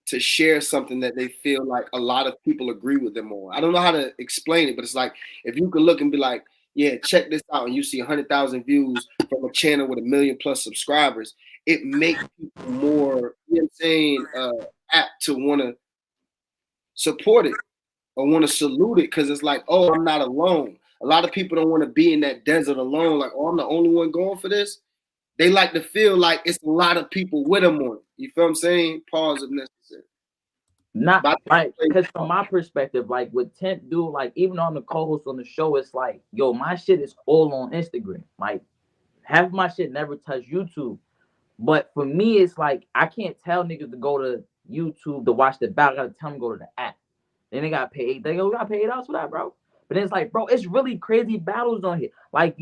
to share something that they feel like a lot of people agree with them on. I don't know how to explain it, but it's like if you could look and be like, yeah, check this out, and you see 100,000 views from a channel with 1 million plus subscribers, it makes people more, you know what I'm saying, apt to want to support it or want to salute it because it's like, oh, I'm not alone. A lot of people don't want to be in that desert alone, like, oh, I'm the only one going for this. They like to feel like it's a lot of people with them on it. You feel what I'm saying? Pause if necessary. Not like, because from my perspective, like with Tent do, like even though I'm the co-host on the show, it's like, yo, my shit is all on Instagram. Like half of my shit never touch YouTube. But for me, it's like I can't tell niggas to go to YouTube to watch the battle. I gotta tell them to go to the app. Then they gotta pay $8 for that, bro. But then it's like, bro, it's really crazy battles on here. Like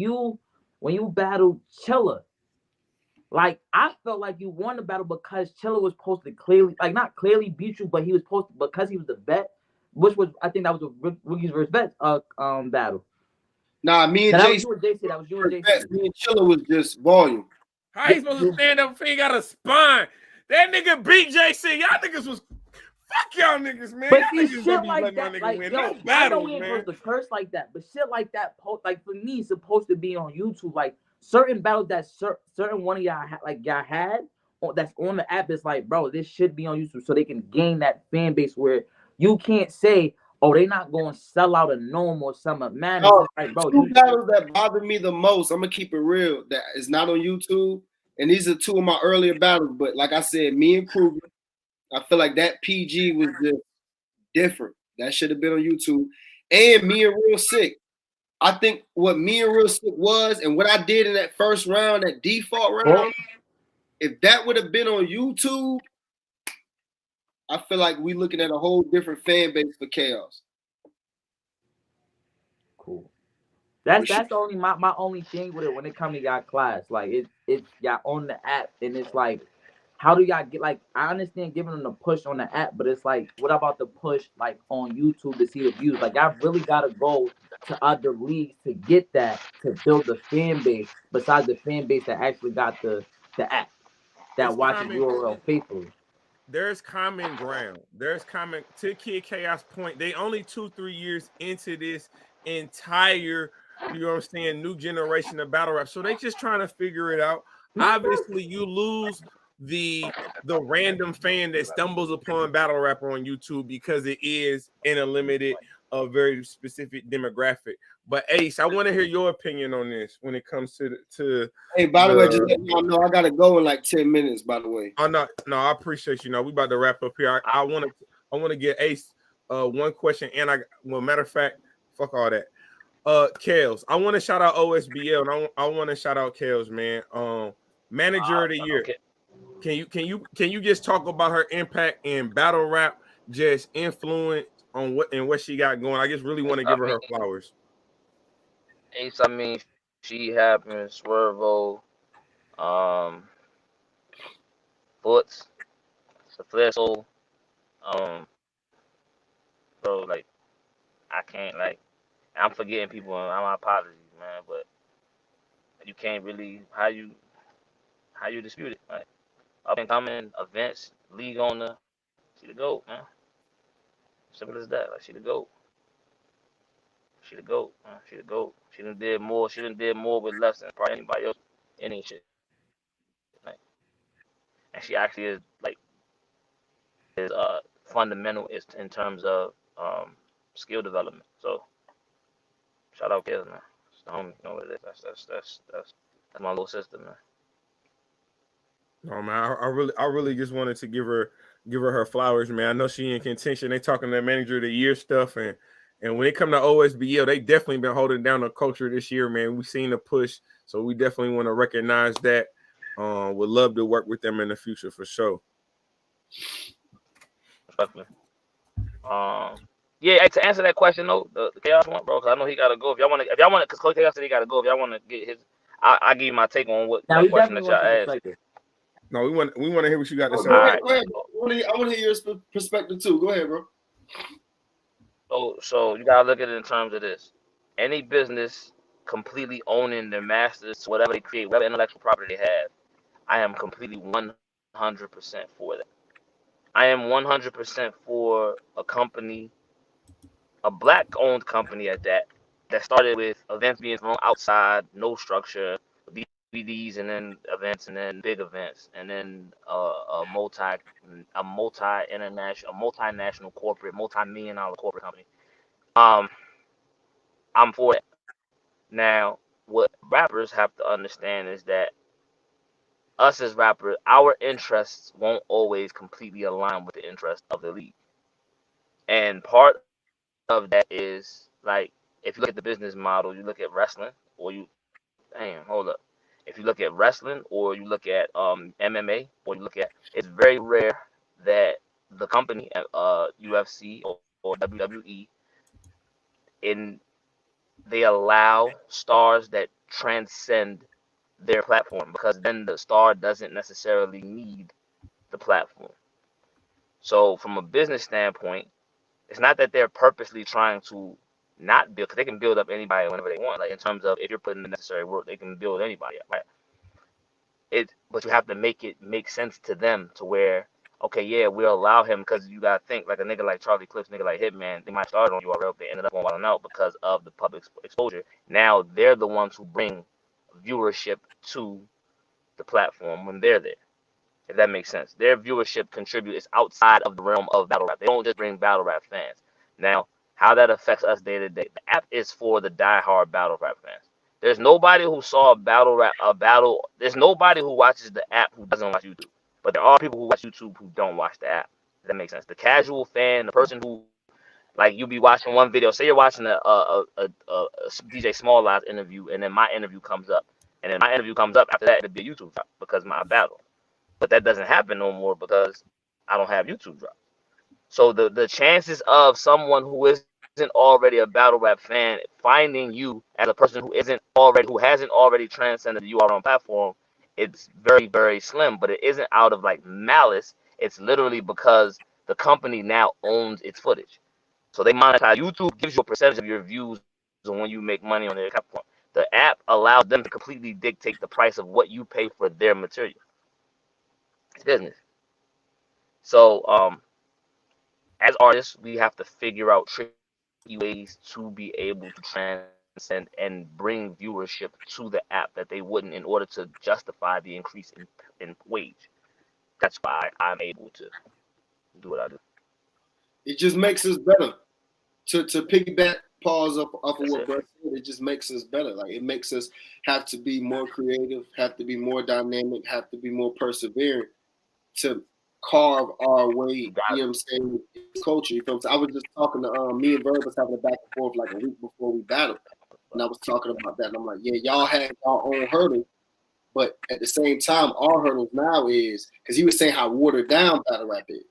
when you battle Chilla. Like, I felt like you won the battle because Chilla was supposed to clearly, like, not clearly beat you, but he was supposed to, because he was the vet, which was, I think that was a Rookies versus Vets battle. Nah, me and That JC. That was you and JC. Me and Chilla was just volume. How he supposed to stand up if he got a spine? That nigga beat JC. Y'all niggas was, fuck y'all niggas, man. But y'all see, shit like that, like, yo, no I know we battles, ain't man. supposed to curse like that, but shit like that, like, for me, it's supposed to be on YouTube, like, certain battles that certain one of y'all had that's on the app is like, bro, this should be on YouTube so they can gain that fan base where you can't say, oh, they not going to sell out a Gnome or Summer Madness. Oh, like, bro, two battles that bother me the most, I'm gonna keep it real, that is not on YouTube, and these are two of my earlier battles. But like I said, me and Kruger, I feel like that PG was just different. That should have been on YouTube. And me and Real Sick. I think what me and Real Sick was, and what I did in that first round, that default round, if that would have been on YouTube, I feel like we looking at a whole different fan base for Chaos. Cool. That's the only my only thing with it when it comes to y'all class. Like it's y'all on the app and it's like, how do y'all get, like, I understand giving them the push on the app, but it's like, what about the push like on YouTube to see the views? Like, y'all really gotta go to other leagues to get that, to build the fan base besides the fan base that actually got the app that It's watches common. URL faithfully. There's common ground. There's common, to Kid Chaos point. They only 2-3 years into this entire, you know what I'm saying, new generation of battle rap. So they just trying to figure it out. Obviously, you lose the random fan that stumbles upon battle rap on YouTube because it is in a limited, a very specific demographic. But Ace, I want to hear your opinion on this when it comes to. Hey, by the way, just let y'all know I gotta go in like 10 minutes. By the way. Oh no, I appreciate you. Now we about to wrap up here. I want to get Ace one question, and matter of fact, fuck all that. Kales, I want to shout out OSBL, and I want to shout out Kales, man. Manager of the year. Okay. Can you just talk about her impact in battle rap, just influence on what she got going? I just really want to give her flowers. Ace, I mean, she happens, Swervo, Foots, Safleso, bro, like, I can't, like, I'm forgetting people, and my apologies, man, but you can't really, how you dispute it, like, up and coming events, league owner, she the GOAT, man. Simple as that, like, she the GOAT. She the GOAT, man. She the GOAT. She done did more with less than probably anybody else, any shit. Like, and she actually is, like, fundamental is in terms of skill development. So shout out kids, man. It's the homie, you know what it is. That's my little sister, man. Oh man, I really just wanted to give her her flowers, man. I know she in contention. They talking that manager of the year stuff, and when it come to OSBL, they definitely been holding down the culture this year, man. We've seen the push, so we definitely want to recognize that. Would love to work with them in the future for sure. Respectfully. Yeah, to answer that question though, the Chaos one, bro, because I know he gotta go. If y'all want, because Coach Chaos said he gotta go. If y'all want to get his, I give you my take on what Now that question that y'all asked. No, we want to hear what you got to say. Go ahead, bro. I want to hear your perspective too. Go ahead, bro. So you gotta look at it in terms of this. Any business completely owning their masters, whatever they create, whatever intellectual property they have, I am completely 100% for that. I am 100% for a company, a black-owned company at that started with events being thrown outside, no structure, DVDs, and then events, and then big events, and then a multinational corporate, multi-million-dollar corporate company. I'm for it. Now, what rappers have to understand is that us as rappers, our interests won't always completely align with the interests of the league. And part of that is, like, if you look at the business model, you look at wrestling, or if you look at wrestling, or you look at MMA, or you look at, it's very rare that the company, UFC or WWE, they allow stars that transcend their platform, because then the star doesn't necessarily need the platform. So from a business standpoint, it's not that they're purposely trying to not build, because they can build up anybody whenever they want. Like, in terms of, if you're putting the necessary work, they can build anybody up, right? But you have to make it make sense to them, to where, okay, yeah, we'll allow him, because you gotta think, like, a nigga like Charlie Clips, nigga like Hitman, they might start on URL, they ended up on Wild Out because of the public exposure. Now they're the ones who bring viewership to the platform when they're there, if that makes sense. Their viewership is outside of the realm of battle rap. They don't just bring battle rap fans. Now, how that affects us day to day, the app is for the diehard battle rap fans. There's nobody who saw there's nobody who watches the app who doesn't watch YouTube. But there are people who watch YouTube who don't watch the app. If that makes sense. The casual fan, the person who, like, you be watching one video, say you're watching a DJ Small Live interview, and then my interview comes up. And then my interview comes up after that, it'll be a YouTube drop, because my battle. but that doesn't happen no more because I don't have YouTube drop. So the chances of someone who isn't already a battle rap fan finding you as a person who hasn't already transcended the URL platform, it's very, very slim. But it isn't out of like malice. It's literally because the company now owns its footage. So they monetize. YouTube gives you a percentage of your views when you make money on their platform. The app allows them to completely dictate the price of what you pay for their material. It's business. So as artists, we have to figure out tricky ways to be able to transcend and bring viewership to the app that they wouldn't in order to justify the increase in wage. That's why I'm able to do what I do. It just makes us better. To piggyback pause off of what Brett said, it just makes us better. Like it makes us have to be more creative, have to be more dynamic, have to be more perseverant to carve our way, you know what I'm saying, culture. You feel me? I was just talking to me and Verb was having a back and forth like a week before we battled. And I was talking about that. And I'm like, yeah, y'all have y'all own hurdle. But at the same time, our hurdles now is because he was saying how watered down battle rap is.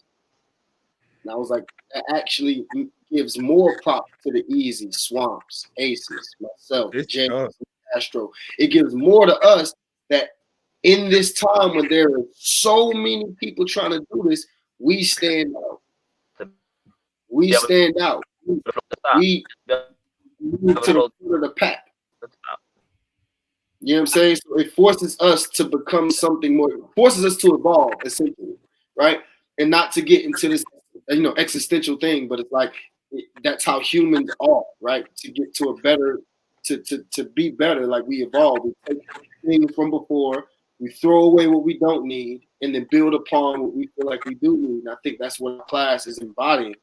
And I was like, that actually gives more props to the Easy, Swamps, Aces, myself, James, Astro. It gives more to us that in this time when there are so many people trying to do this, we stand out. We stand out. We move to the front of the pack. You know what I'm saying? So it forces us to become something more, forces us to evolve, essentially, right? And not to get into this, existential thing, but it's like that's how humans are, right? To get to a better, to be better, like we evolve. We take things from before, we throw away what we don't need, and then build upon what we feel like we do need. And I think that's what class is embodying,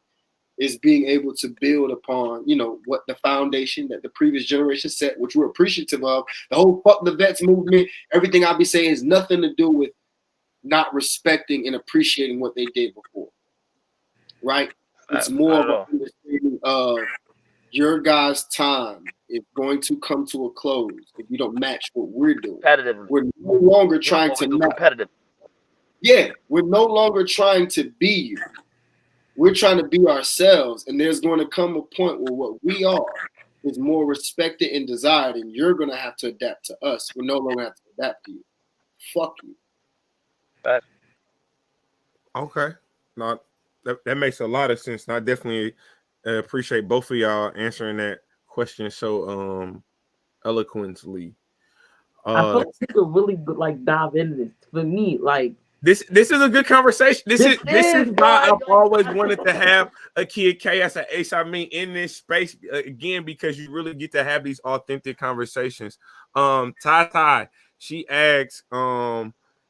is being able to build upon, what the foundation that the previous generation set, which we're appreciative of. The whole fuck the vets movement, everything I'll be saying has nothing to do with not respecting and appreciating what they did before, right? It's more of an understanding of your guys' time is going to come to a close if you don't match what we're doing. We're no longer trying to match. Competitive. Yeah, we're no longer trying to be you. We're trying to be ourselves, and there's going to come a point where what we are is more respected and desired, and you're going to have to adapt to us. We're no longer have to adapt to you. Fuck you. Okay. No, that makes a lot of sense. And I definitely appreciate both of y'all answering that question so eloquently. I feel like we could really dive into this. For me, this is a good conversation. This is why I've always wanted to have a Kid Chaos and Ace. I mean, in this space again, because you really get to have these authentic conversations. Ty, she asks,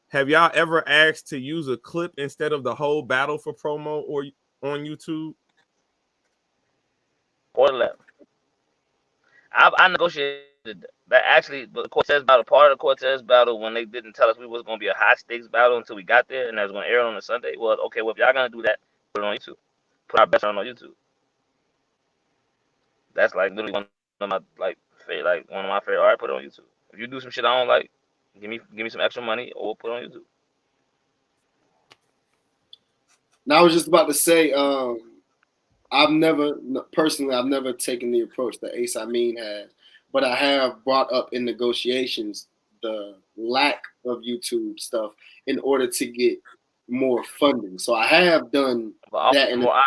have y'all ever asked to use a clip instead of the whole battle for promo or on YouTube? Or left. I negotiated that. Actually, the Cortez battle, part of the Cortez battle, when they didn't tell us we was going to be a high stakes battle until we got there, and that was going to air on a Sunday, was okay. Well, if y'all gonna do that, put it on YouTube. Put our best on YouTube. That's literally one of my one of my favorite. All right, put it on YouTube. If you do some shit I don't like, give me some extra money, or put it on YouTube. Now I was just about to say, I've never taken the approach that Ace Amin has, but I have brought up in negotiations the lack of YouTube stuff in order to get more funding. So I have done that and got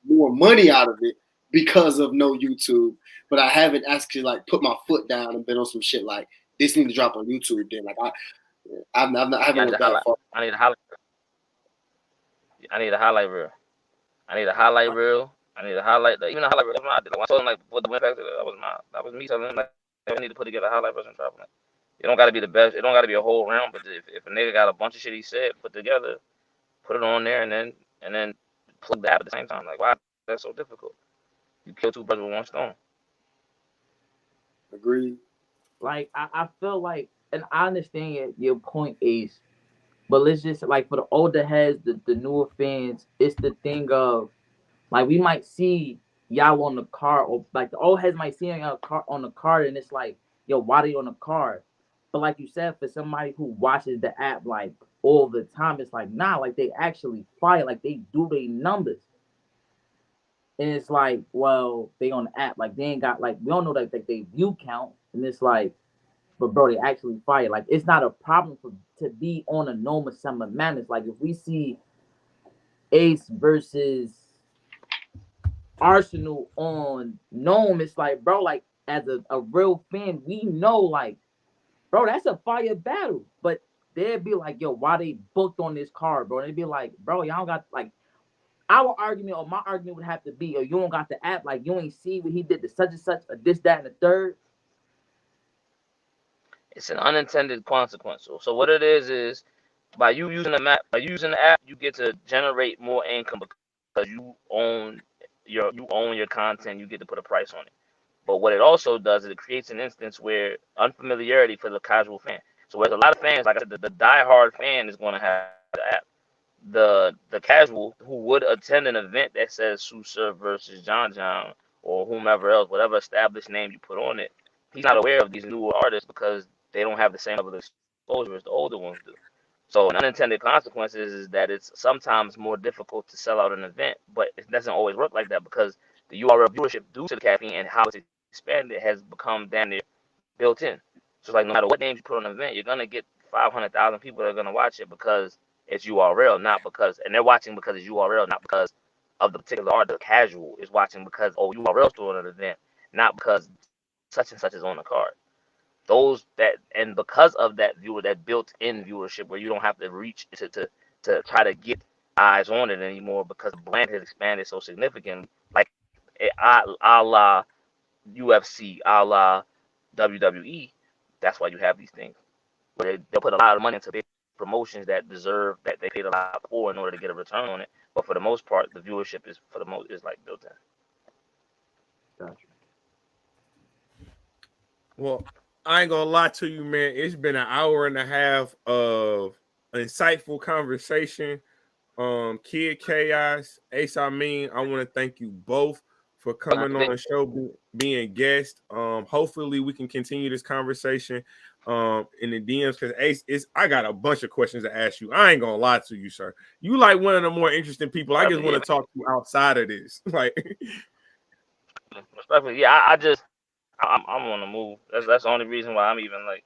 more money out of it because of no YouTube, but I haven't actually put my foot down and been on some shit like this need to drop on YouTube. Then I haven't went that far. I need a highlight reel. I need a highlight reel. Even a highlight reel. That's my idea. When I told him what the win factor, that was me telling him I need to put together a highlight version and drop it. It don't got to be the best. It don't got to be a whole round. But if a nigga got a bunch of shit he said put together, put it on there and then plug the app at the same time. Why that's so difficult? You kill two birds with one stone. Agreed. I feel like, and I understand your point, Ace, but let's just for the older heads, the newer fans, it's the thing of we might see y'all on the card, or the old heads might see y'all on the card, and it's yo, why they on the card? But like you said, for somebody who watches the app like all the time, it's like nah, like they actually fight, like they do their numbers. And it's like, well, they on the app, like they ain't got like we don't know that like, they view count, and it's like, but bro, they actually fight. Like it's not a problem for to be on a Noma Summer Madness. Like if we see Ace versus Arsenal on Gnome, it's like, bro, like as a real fan, we know, like, bro, that's a fire battle. But they'd be like, yo, why they booked on this card, bro? And they'd be like, bro, y'all don't got like our argument or my argument would have to be, or you don't got the app, like you ain't see what he did to such and such, or this, that, and the third. It's an unintended consequence. So what it is by you using the app, you get to generate more income because you own your content. You get to put a price on it. But what it also does is it creates an instance where unfamiliarity for the casual fan. So whereas a lot of fans, like I said, the diehard fan is going to have the app. The casual who would attend an event that says Sousa versus John John or whomever else, whatever established name you put on it, he's not aware of these newer artists because they don't have the same level of exposure as the older ones do. So an unintended consequence is that it's sometimes more difficult to sell out an event, but it doesn't always work like that because the URL viewership due to the caffeine and how it's expanded has become damn near built in. So like no matter what names you put on an event, you're gonna get 500,000 people that are gonna watch it because it's URL, not because, and they're watching because it's URL, not because of the particular art. The casual is watching because URL's doing an event, not because such and such is on the card. And because of that that built-in viewership, where you don't have to reach to try to get eyes on it anymore because the brand has expanded so significantly, like a la UFC, a la WWE. That's why you have these things where they'll put a lot of money into big promotions that deserve that they paid a lot for in order to get a return on it. But for the most part, the viewership is like built in. Gotcha. Well, I ain't gonna lie to you, man. It's been an hour and a half of insightful conversation. Kid Chaos, Ace, I want to thank you both for coming on the show, being guests. Hopefully we can continue this conversation in the DMs because Ace, I got a bunch of questions to ask you. I ain't gonna lie to you, sir. You like one of the more interesting people. I just want to talk to you outside of this. Like, respectfully, yeah, I'm on the move. That's the only reason why I'm even like,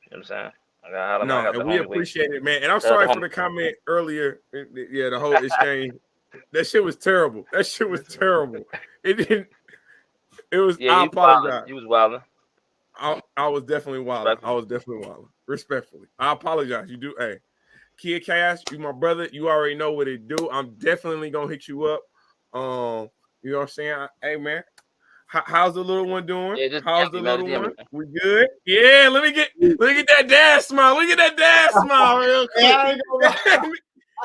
you know what I'm saying? And we appreciate it, man. And I'm sorry for the comment earlier. Yeah, the whole exchange. That shit was terrible. It didn't. It was. Yeah, I apologize. He was wilding. I was definitely wilding. Respectfully, I apologize. You do. Hey, Kid Chaos, you my brother. You already know what it do. I'm definitely gonna hit you up. You know what I'm saying? Hey, man. How's the little one doing? Yeah, how's the little one? We good? Yeah, let me get that dad smile. Real quick.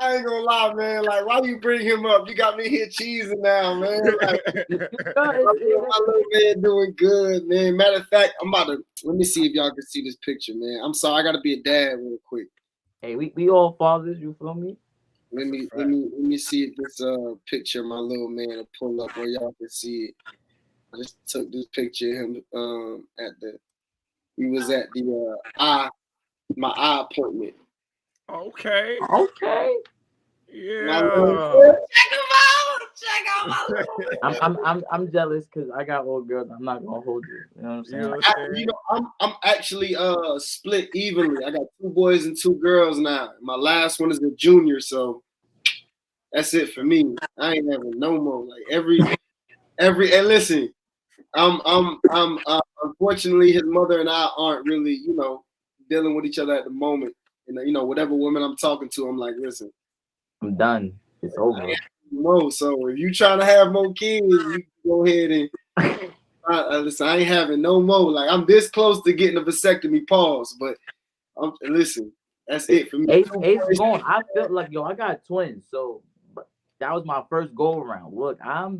I ain't gonna lie, man. Like, why you bring him up? You got me here cheesing now, man. Like, my little man doing good, man. Matter of fact, I'm about to let me see if y'all can see this picture, man. I'm sorry, I gotta be a dad real quick. Hey, we all fathers, you feel me? Let me see if this picture of my little man will pull up where y'all can see it. I just took this picture of him he was at the my eye appointment. Okay. Yeah. Check out my little I'm jealous because I got old girls. I'm not gonna hold you. You know what I'm saying? I'm actually split evenly. I got 2 boys and 2 girls now. My last one is a junior, so that's it for me. I ain't having no more. Like every and listen. Unfortunately, his mother and I aren't really, dealing with each other at the moment. And whatever woman I'm talking to, I'm like, listen, I'm done. It's over. So if you trying to have more kids, you go ahead and listen. I ain't having no more. Like I'm this close to getting a vasectomy. Pause. But listen, that's it for me. Ace gone. I felt like I got twins, so that was my first go around. Look, I'm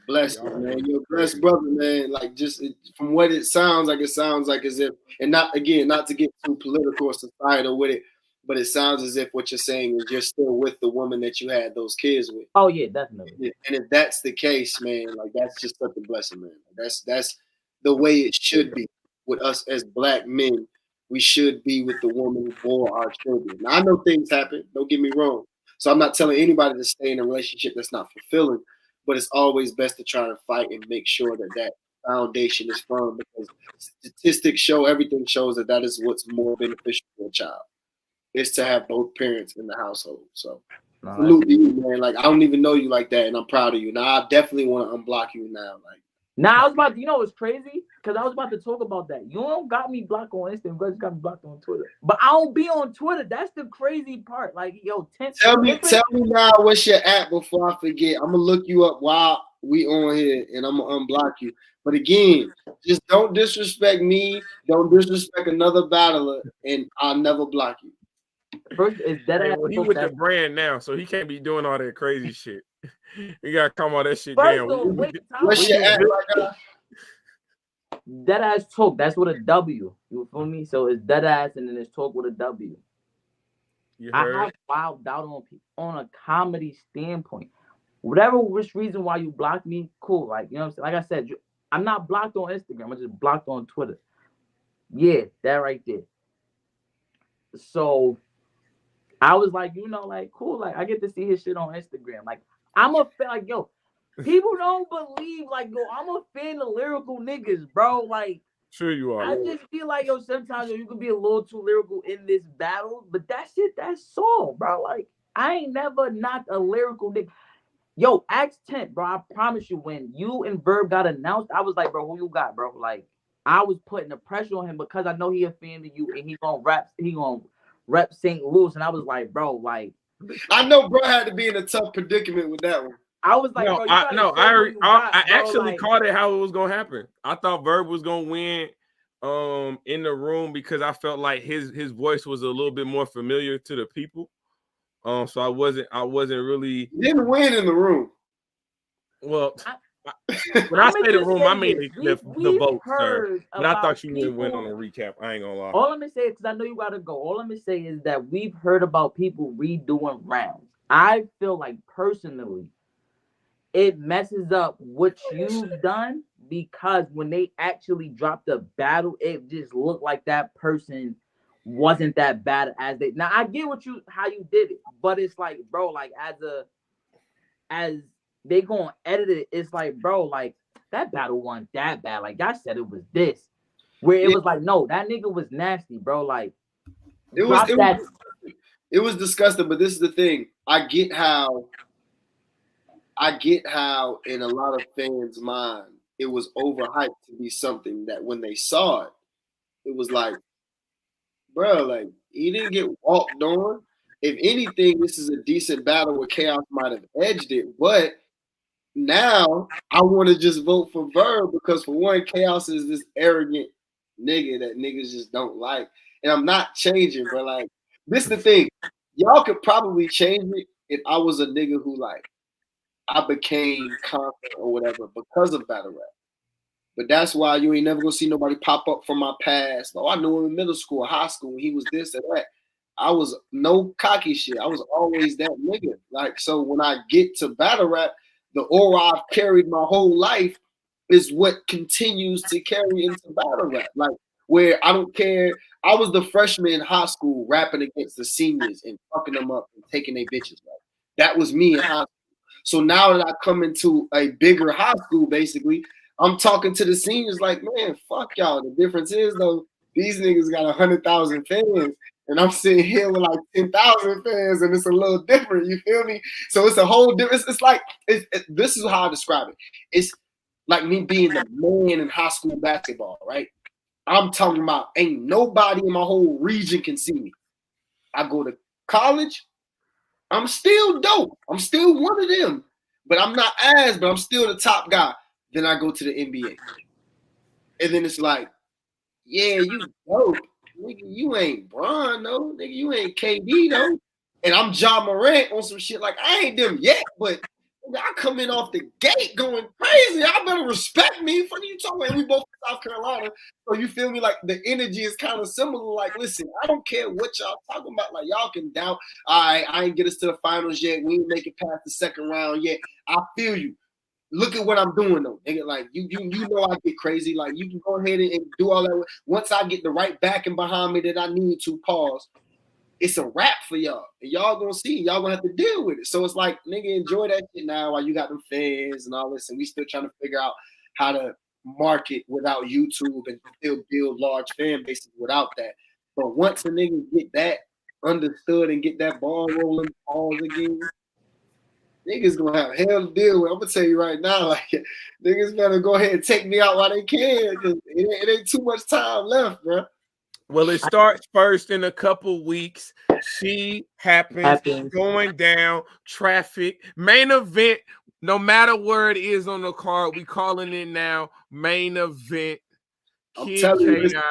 blessed, man. You're a blessed brother, man. Like just from what it sounds like as if, and not to get too political or societal with it, but it sounds as if what you're saying is you're still with the woman that you had those kids with. Oh yeah, definitely. And if that's the case, man, like that's just such a blessing, man. That's the way it should be. with us as black men, we should be with the woman who bore our children. Now, I know things happen. Don't get me wrong. So I'm not telling anybody to stay in a relationship that's not fulfilling, but it's always best to try to fight and make sure that that foundation is firm, because statistics show, everything shows that is what's more beneficial for a child, is to have both parents in the household. So salute to you, man. Like, I don't even know you like that, and I'm proud of you. Now, I definitely want to unblock you now. Like, now I was about to, you know what's crazy? Because I was about to talk about that. You don't got me blocked on Instagram, but you got me blocked on Twitter. But I don't be on Twitter. That's the crazy part. Like, yo, tell me now what's your app before I forget. I'm gonna look you up while we on here, and I'm gonna unblock you. But again, just don't disrespect me. Don't disrespect another battler, and I'll never block you. First is that well, he with the brand now, so he can't be doing all that crazy shit. You gotta calm all that shit down. What's your app right now? Deadass Talk. That's with a W. You feel me? So it's Deadass, and then it's Talk with a W. I have filed out on a comedy standpoint. Whatever which reason why you blocked me, cool. Like, you know what I'm saying? Like I said, I'm not blocked on Instagram. I'm just blocked on Twitter. Yeah, that right there. So I was like, you know, like, cool. Like, I get to see his shit on Instagram. Like, I'm a fan. Like, yo, people don't believe, like, yo, I'm a fan of lyrical niggas, bro. Like, sure you are. I just feel like, yo, sometimes you can be a little too lyrical in this battle, but that shit, that's soul, bro. Like, I ain't never knocked a lyrical nigga. Yo, Axe 10, bro. I promise you, when you and Verb got announced, I was like, bro, who you got, bro? Like, I was putting the pressure on him because I know he a fan of you, and he gonna rep St. Louis, and I was like, bro, like, I know bro had to be in a tough predicament with that one. I was like, I actually called it how it was gonna happen. I thought Verb was gonna win in the room because I felt like his voice was a little bit more familiar to the people. So I wasn't really. You didn't win in the room. Well, when I say the room, I mean the vote, sir. But I thought you didn't win on a recap. I ain't gonna lie. All I'm gonna say is, because I know you gotta go. All I'm gonna say is that we've heard about people redoing rounds. I feel like personally, it messes up what you've done, because when they actually dropped the battle, it just looked like that person wasn't that bad as they. Now I get how you did it, but it's like, bro, like as they gonna edit it, it's like, bro, like that battle wasn't that bad. Like I said, it was this, where it was like, no, that nigga was nasty, bro. Like it was disgusting. But this is the thing. I get how in a lot of fans' mind it was overhyped to be something that when they saw it, it was like, bro, like he didn't get walked on. If anything, this is a decent battle where Chaos might have edged it. But now I want to just vote for Verb because, for one, Chaos is this arrogant nigga that niggas just don't like. And I'm not changing, but like, this is the thing. Y'all could probably change it if I was a nigga who, like, I became confident or whatever because of battle rap. But that's why you ain't never gonna see nobody pop up from my past. Oh, I knew him in middle school, high school, he was this and that. I was no cocky shit. I was always that nigga. Like, so when I get to battle rap, the aura I've carried my whole life is what continues to carry into battle rap. Like, where I don't care. I was the freshman in high school rapping against the seniors and fucking them up and taking their bitches. Like, that was me in high school. So now that I come into a bigger high school, basically, I'm talking to the seniors like, man, fuck y'all. The difference is, though, these niggas got 100,000 fans, and I'm sitting here with like 10,000 fans, and it's a little different. You feel me? So it's a whole different. It's like this is how I describe it. It's like me being the man in high school basketball, right? I'm talking about ain't nobody in my whole region can see me. I go to college. I'm still dope. I'm still one of them, but I'm not but I'm still the top guy. Then I go to the NBA. And then it's like, yeah, you dope. Nigga, you ain't Bron, though. Nigga, you ain't KD, though. And I'm Ja Morant on some shit like, I ain't them yet, but I come in off the gate going crazy. Y'all better respect me. What are you talking about? We both from South Carolina. So you feel me? Like, the energy is kind of similar. Like, listen, I don't care what y'all talking about. Like, y'all can doubt. All right, I ain't get us to the finals yet. We ain't make it past the second round yet. I feel you. look at what I'm doing though, nigga. Like you know I get crazy. Like you can go ahead and do all that. Once I get the right backing behind me that I need to pause, it's a wrap for y'all. And y'all gonna see, y'all gonna have to deal with it. So it's like, nigga, enjoy that shit now while you got them fans and all this, and we still trying to figure out how to market without YouTube and still build large fan bases without that. But once a nigga get that understood and get that ball rolling, pause again, niggas gonna have hell to deal with. I'm gonna tell you right now, like niggas better go ahead and take me out while they can, because it ain't too much time left, bro. Well, it starts first in a couple weeks. She happens going down, traffic, main event. No matter where it is on the card, we calling it now main event. I'm telling you,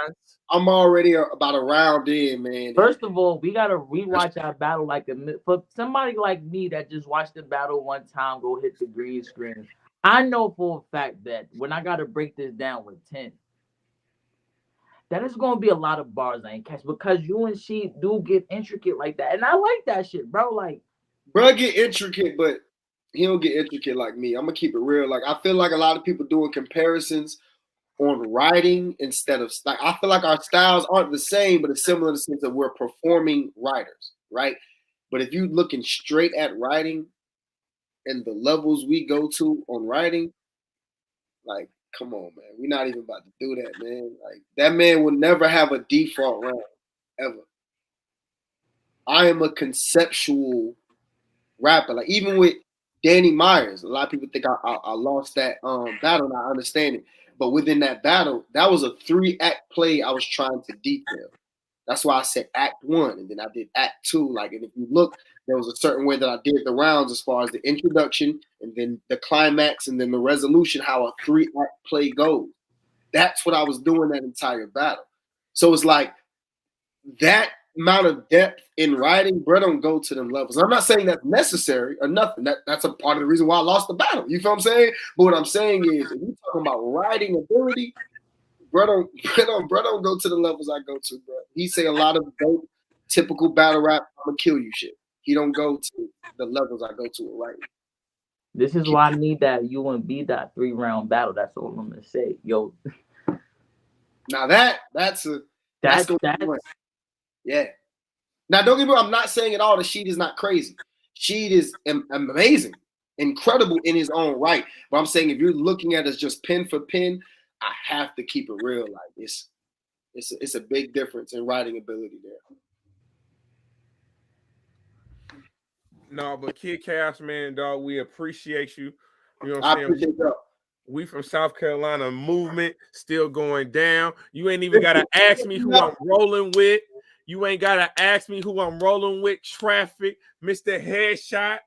I'm already about a round in, man. First of all, we gotta rewatch our battle. Like for somebody like me that just watched the battle one time, go hit the green screen. I know for a fact that when I gotta break this down with 10, that is gonna be a lot of bars I ain't catch, because you and she do get intricate like that, and I like that shit, bro. Like, bro, get intricate, but he don't get intricate like me. I'm gonna keep it real. Like, I feel like a lot of people doing comparisons on writing instead of, like, I feel like our styles aren't the same, but it's similar in the sense that we're performing writers, right? But if you looking straight at writing and the levels we go to on writing, like, come on, man. We're not even about to do that, man. Like, that man will never have a default round, ever. I am a conceptual rapper. Like, even with Danny Myers, a lot of people think I lost that battle, and I understand it. But within that battle, that was a 3-act play I was trying to detail. That's why I said act 1, and then I did act 2. Like, and if you look, there was a certain way that I did the rounds as far as the introduction and then the climax and then the resolution, how a 3-act play goes. That's what I was doing that entire battle. So it's like that amount of depth in writing, bro, don't go to them levels. I'm not saying that's necessary or nothing. That's a part of the reason why I lost the battle. You feel what I'm saying? But what I'm saying is, if you're talking about writing ability, bro don't go to the levels I go to, bro. He say a lot of dope, typical battle rap, I'm gonna kill you shit. He don't go to the levels I go to with writing. This is why I need that UNB 3-round battle. That's all I'm gonna say, yo. Now that's yeah. Now don't get me wrong, I'm not saying at all that Sheed is not crazy. Sheed is amazing, incredible in his own right. But I'm saying if you're looking at us just pen for pen, I have to keep it real. Like it's a big difference in writing ability there. No, but Kid Chaos, man, dog, we appreciate you. You know what I'm saying? Appreciate that. We from South Carolina, movement still going down. You ain't even gotta ask me who I'm rolling with. You ain't gotta ask me who I'm rolling with. Traffic, Mr. Headshot,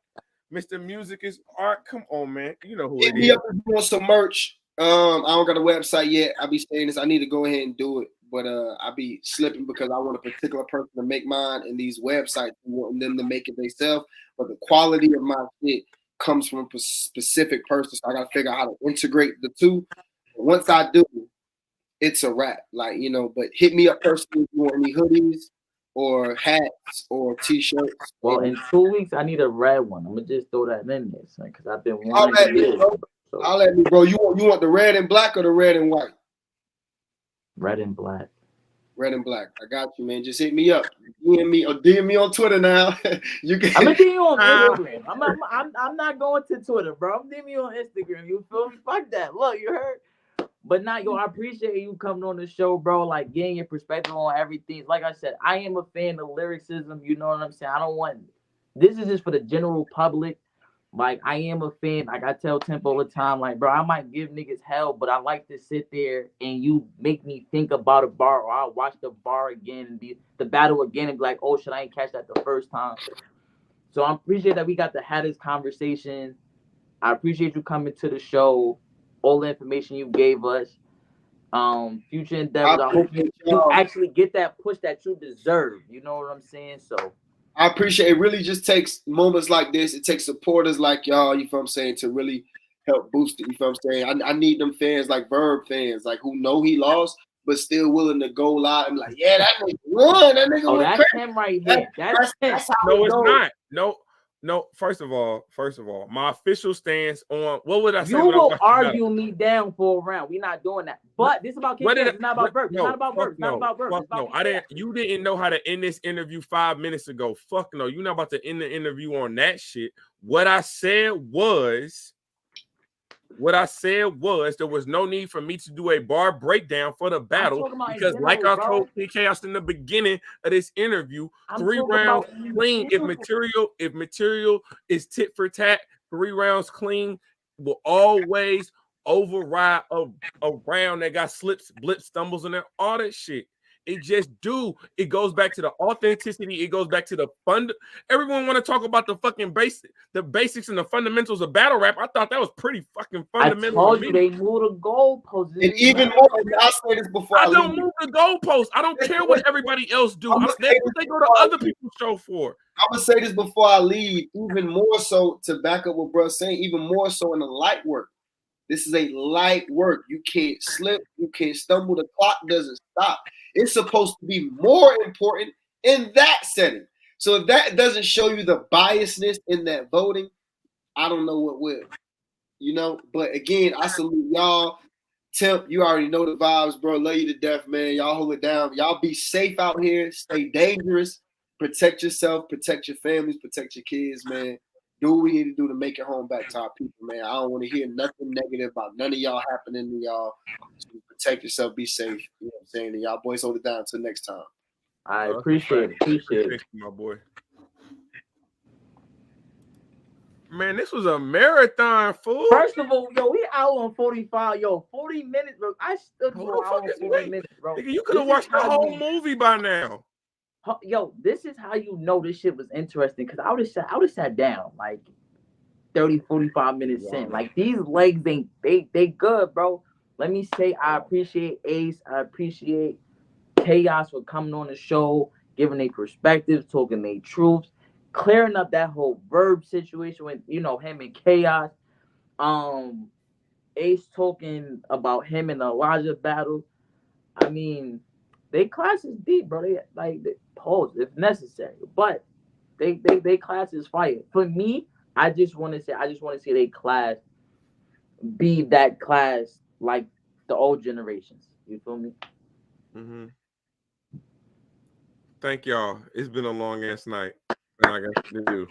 Mr. Music is Art. Come on, man. You know who it is. Up and doing some merch. I don't got a website yet. I be saying this. I need to go ahead and do it, but I be slipping because I want a particular person to make mine, and these websites I want them to make it themselves. But the quality of my shit comes from a specific person, so I gotta figure out how to integrate the two. But once I do, it's a wrap. Like, you know. But hit me up personally if you want any hoodies or hats or t-shirts. Well, in 2 weeks, I need a red one. I'm gonna just throw that in there, son, because I've been wanting to get it. So. I'll let me, bro. You want the red and black or the red and white? Red and black. Red and black. I got you, man. Just hit me up. DM me on Twitter now. You can. I'm gonna DM you on Instagram. I'm not going to Twitter, bro. I'm DMing you on Instagram. You feel me? Fuck that. Look, you heard. But not yo. I appreciate you coming on the show, bro. Like getting your perspective on everything. Like I said, I am a fan of lyricism. You know what I'm saying? I don't want. This is just for the general public. Like, I am a fan. Like, I tell Temp all the time, like, bro, I might give niggas hell, but I like to sit there and you make me think about a bar, or I'll watch the bar again and the battle again and be like, oh, shit, I ain't catch that the first time. So I appreciate that we got to have this conversation. I appreciate you coming to the show, all the information you gave us. Future endeavors, I hope you actually get that push that you deserve. You know what I'm saying? So I appreciate it. Really just takes moments like this. It takes supporters like y'all, you feel what I'm saying, to really help boost it. You feel what I'm saying? I need them fans like Verb fans, like who know he lost, but still willing to go live and like, yeah, that nigga won. That nigga won. That's him right here. That's him. No, it's not. No, No, first of all, my official stance on what would I say? You when I will watch the battle? argue me down for a round. We're not doing that. But this is about What KK. did It's not about verbs. It's not about verbs. It's not about verbs. Fuck It's about no. I didn't. You didn't know how to end this interview 5 minutes ago. Fuck no. You're not about to end the interview on that shit. What I said was there was no need for me to do a bar breakdown for the battle because, like I told Chaos in the beginning of this interview, 3 rounds clean. If material is tit for tat, 3 rounds clean will always override a round that got slips, blips, stumbles, and all that shit. It just do. It goes back to the authenticity. It goes back to the fund. Everyone want to talk about the fucking basics and the fundamentals of battle rap. I thought that was pretty fucking fundamental. I told you they move the goalposts. And even more, I'll say this before I don't move the goalposts. I don't care what everybody else do. That's what they go to other people's show for. I'm gonna say this before I leave. Even more so to back up what bro's saying. Even more so in the light work. This is a light work. You can't slip. You can't stumble. The clock doesn't stop. It's supposed to be more important in that setting. So if that doesn't show you the biasness in that voting, I don't know what will. You know, but again, I salute y'all. Temp, you already know the vibes, bro. Love you to death, man. Y'all hold it down. Y'all be safe out here. Stay dangerous. Protect yourself. Protect your families. Protect your kids, man. Do what we need to do to make it home back to our people, man. I don't want to hear nothing negative about none of y'all happening to y'all. So protect yourself. Be safe. You know what I'm saying? And y'all boys hold it down until next time. I appreciate it. My boy. Man, this was a marathon, fool. First of all, yo, we out on 45. Yo, 40 minutes, bro. I stood for an hour and 40 minutes, bro. Nigga, you could have watched the whole movie by now. Yo, this is how you know this shit was interesting, because I would have sat down like 30, 45 minutes in. Like, these legs, they good, bro. Let me say, I appreciate Ace. I appreciate Chaos for coming on the show, giving their perspectives, talking their truths, clearing up that whole verb situation with, you know, him and Chaos. Ace talking about him and the Elijah battle. I mean, they class is deep, bro. They pause if necessary, but they class is fire. For me, I just want to see they class be that class like the old generations. You feel me? Mm-hmm. Thank y'all. It's been a long ass night. And I got to do.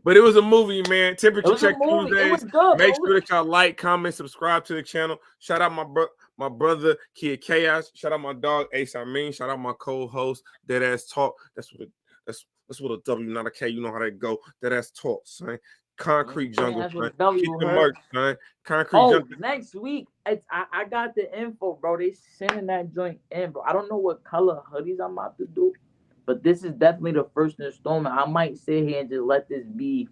But it was a movie, man. Temperature Check Tuesdays. Make sure that y'all like, comment, subscribe to the channel. Shout out my brother Kid Chaos. Shout out my dog Ace. Shout out my co-host Deadass Talk. That's what a W, not a K. You know how that go. Deadass Talk, son. Concrete Jungle, son. Get the merch, son. Concrete Jungle. Next week, I got the info, bro. They sending that joint in, bro. I don't know what color hoodies I'm about to do, but this is definitely the first installment. I might sit here and just let this be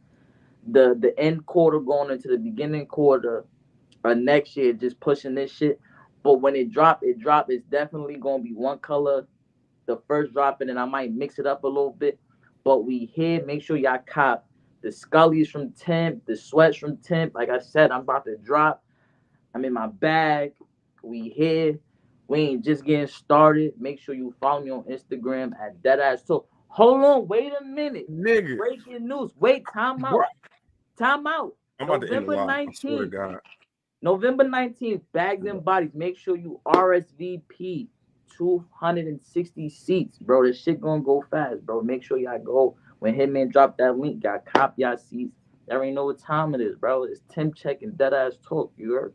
the end quarter going into the beginning quarter of next year, just pushing this shit. But when it drop. It's definitely gonna be one color, the first drop, and then I might mix it up a little bit. But we here. Make sure y'all cop the Scullies from Temp, the sweats from Temp. Like I said, I'm about to drop. I'm in my bag. We here. We ain't just getting started. Make sure you follow me on Instagram at Deadass Talk. Hold on, wait a minute. Nigga. Breaking news. Wait, time out. Time out. I'm about to end the live. I swear to God. November 19th, Bags and Bodies. Make sure you RSVP. 260 seats, bro. This shit gonna go fast, bro. Make sure y'all go. When Hitman drop that link, y'all cop y'all seats. Y'all already know what time it is, bro. It's Tim Check and Deadass Talk. You heard?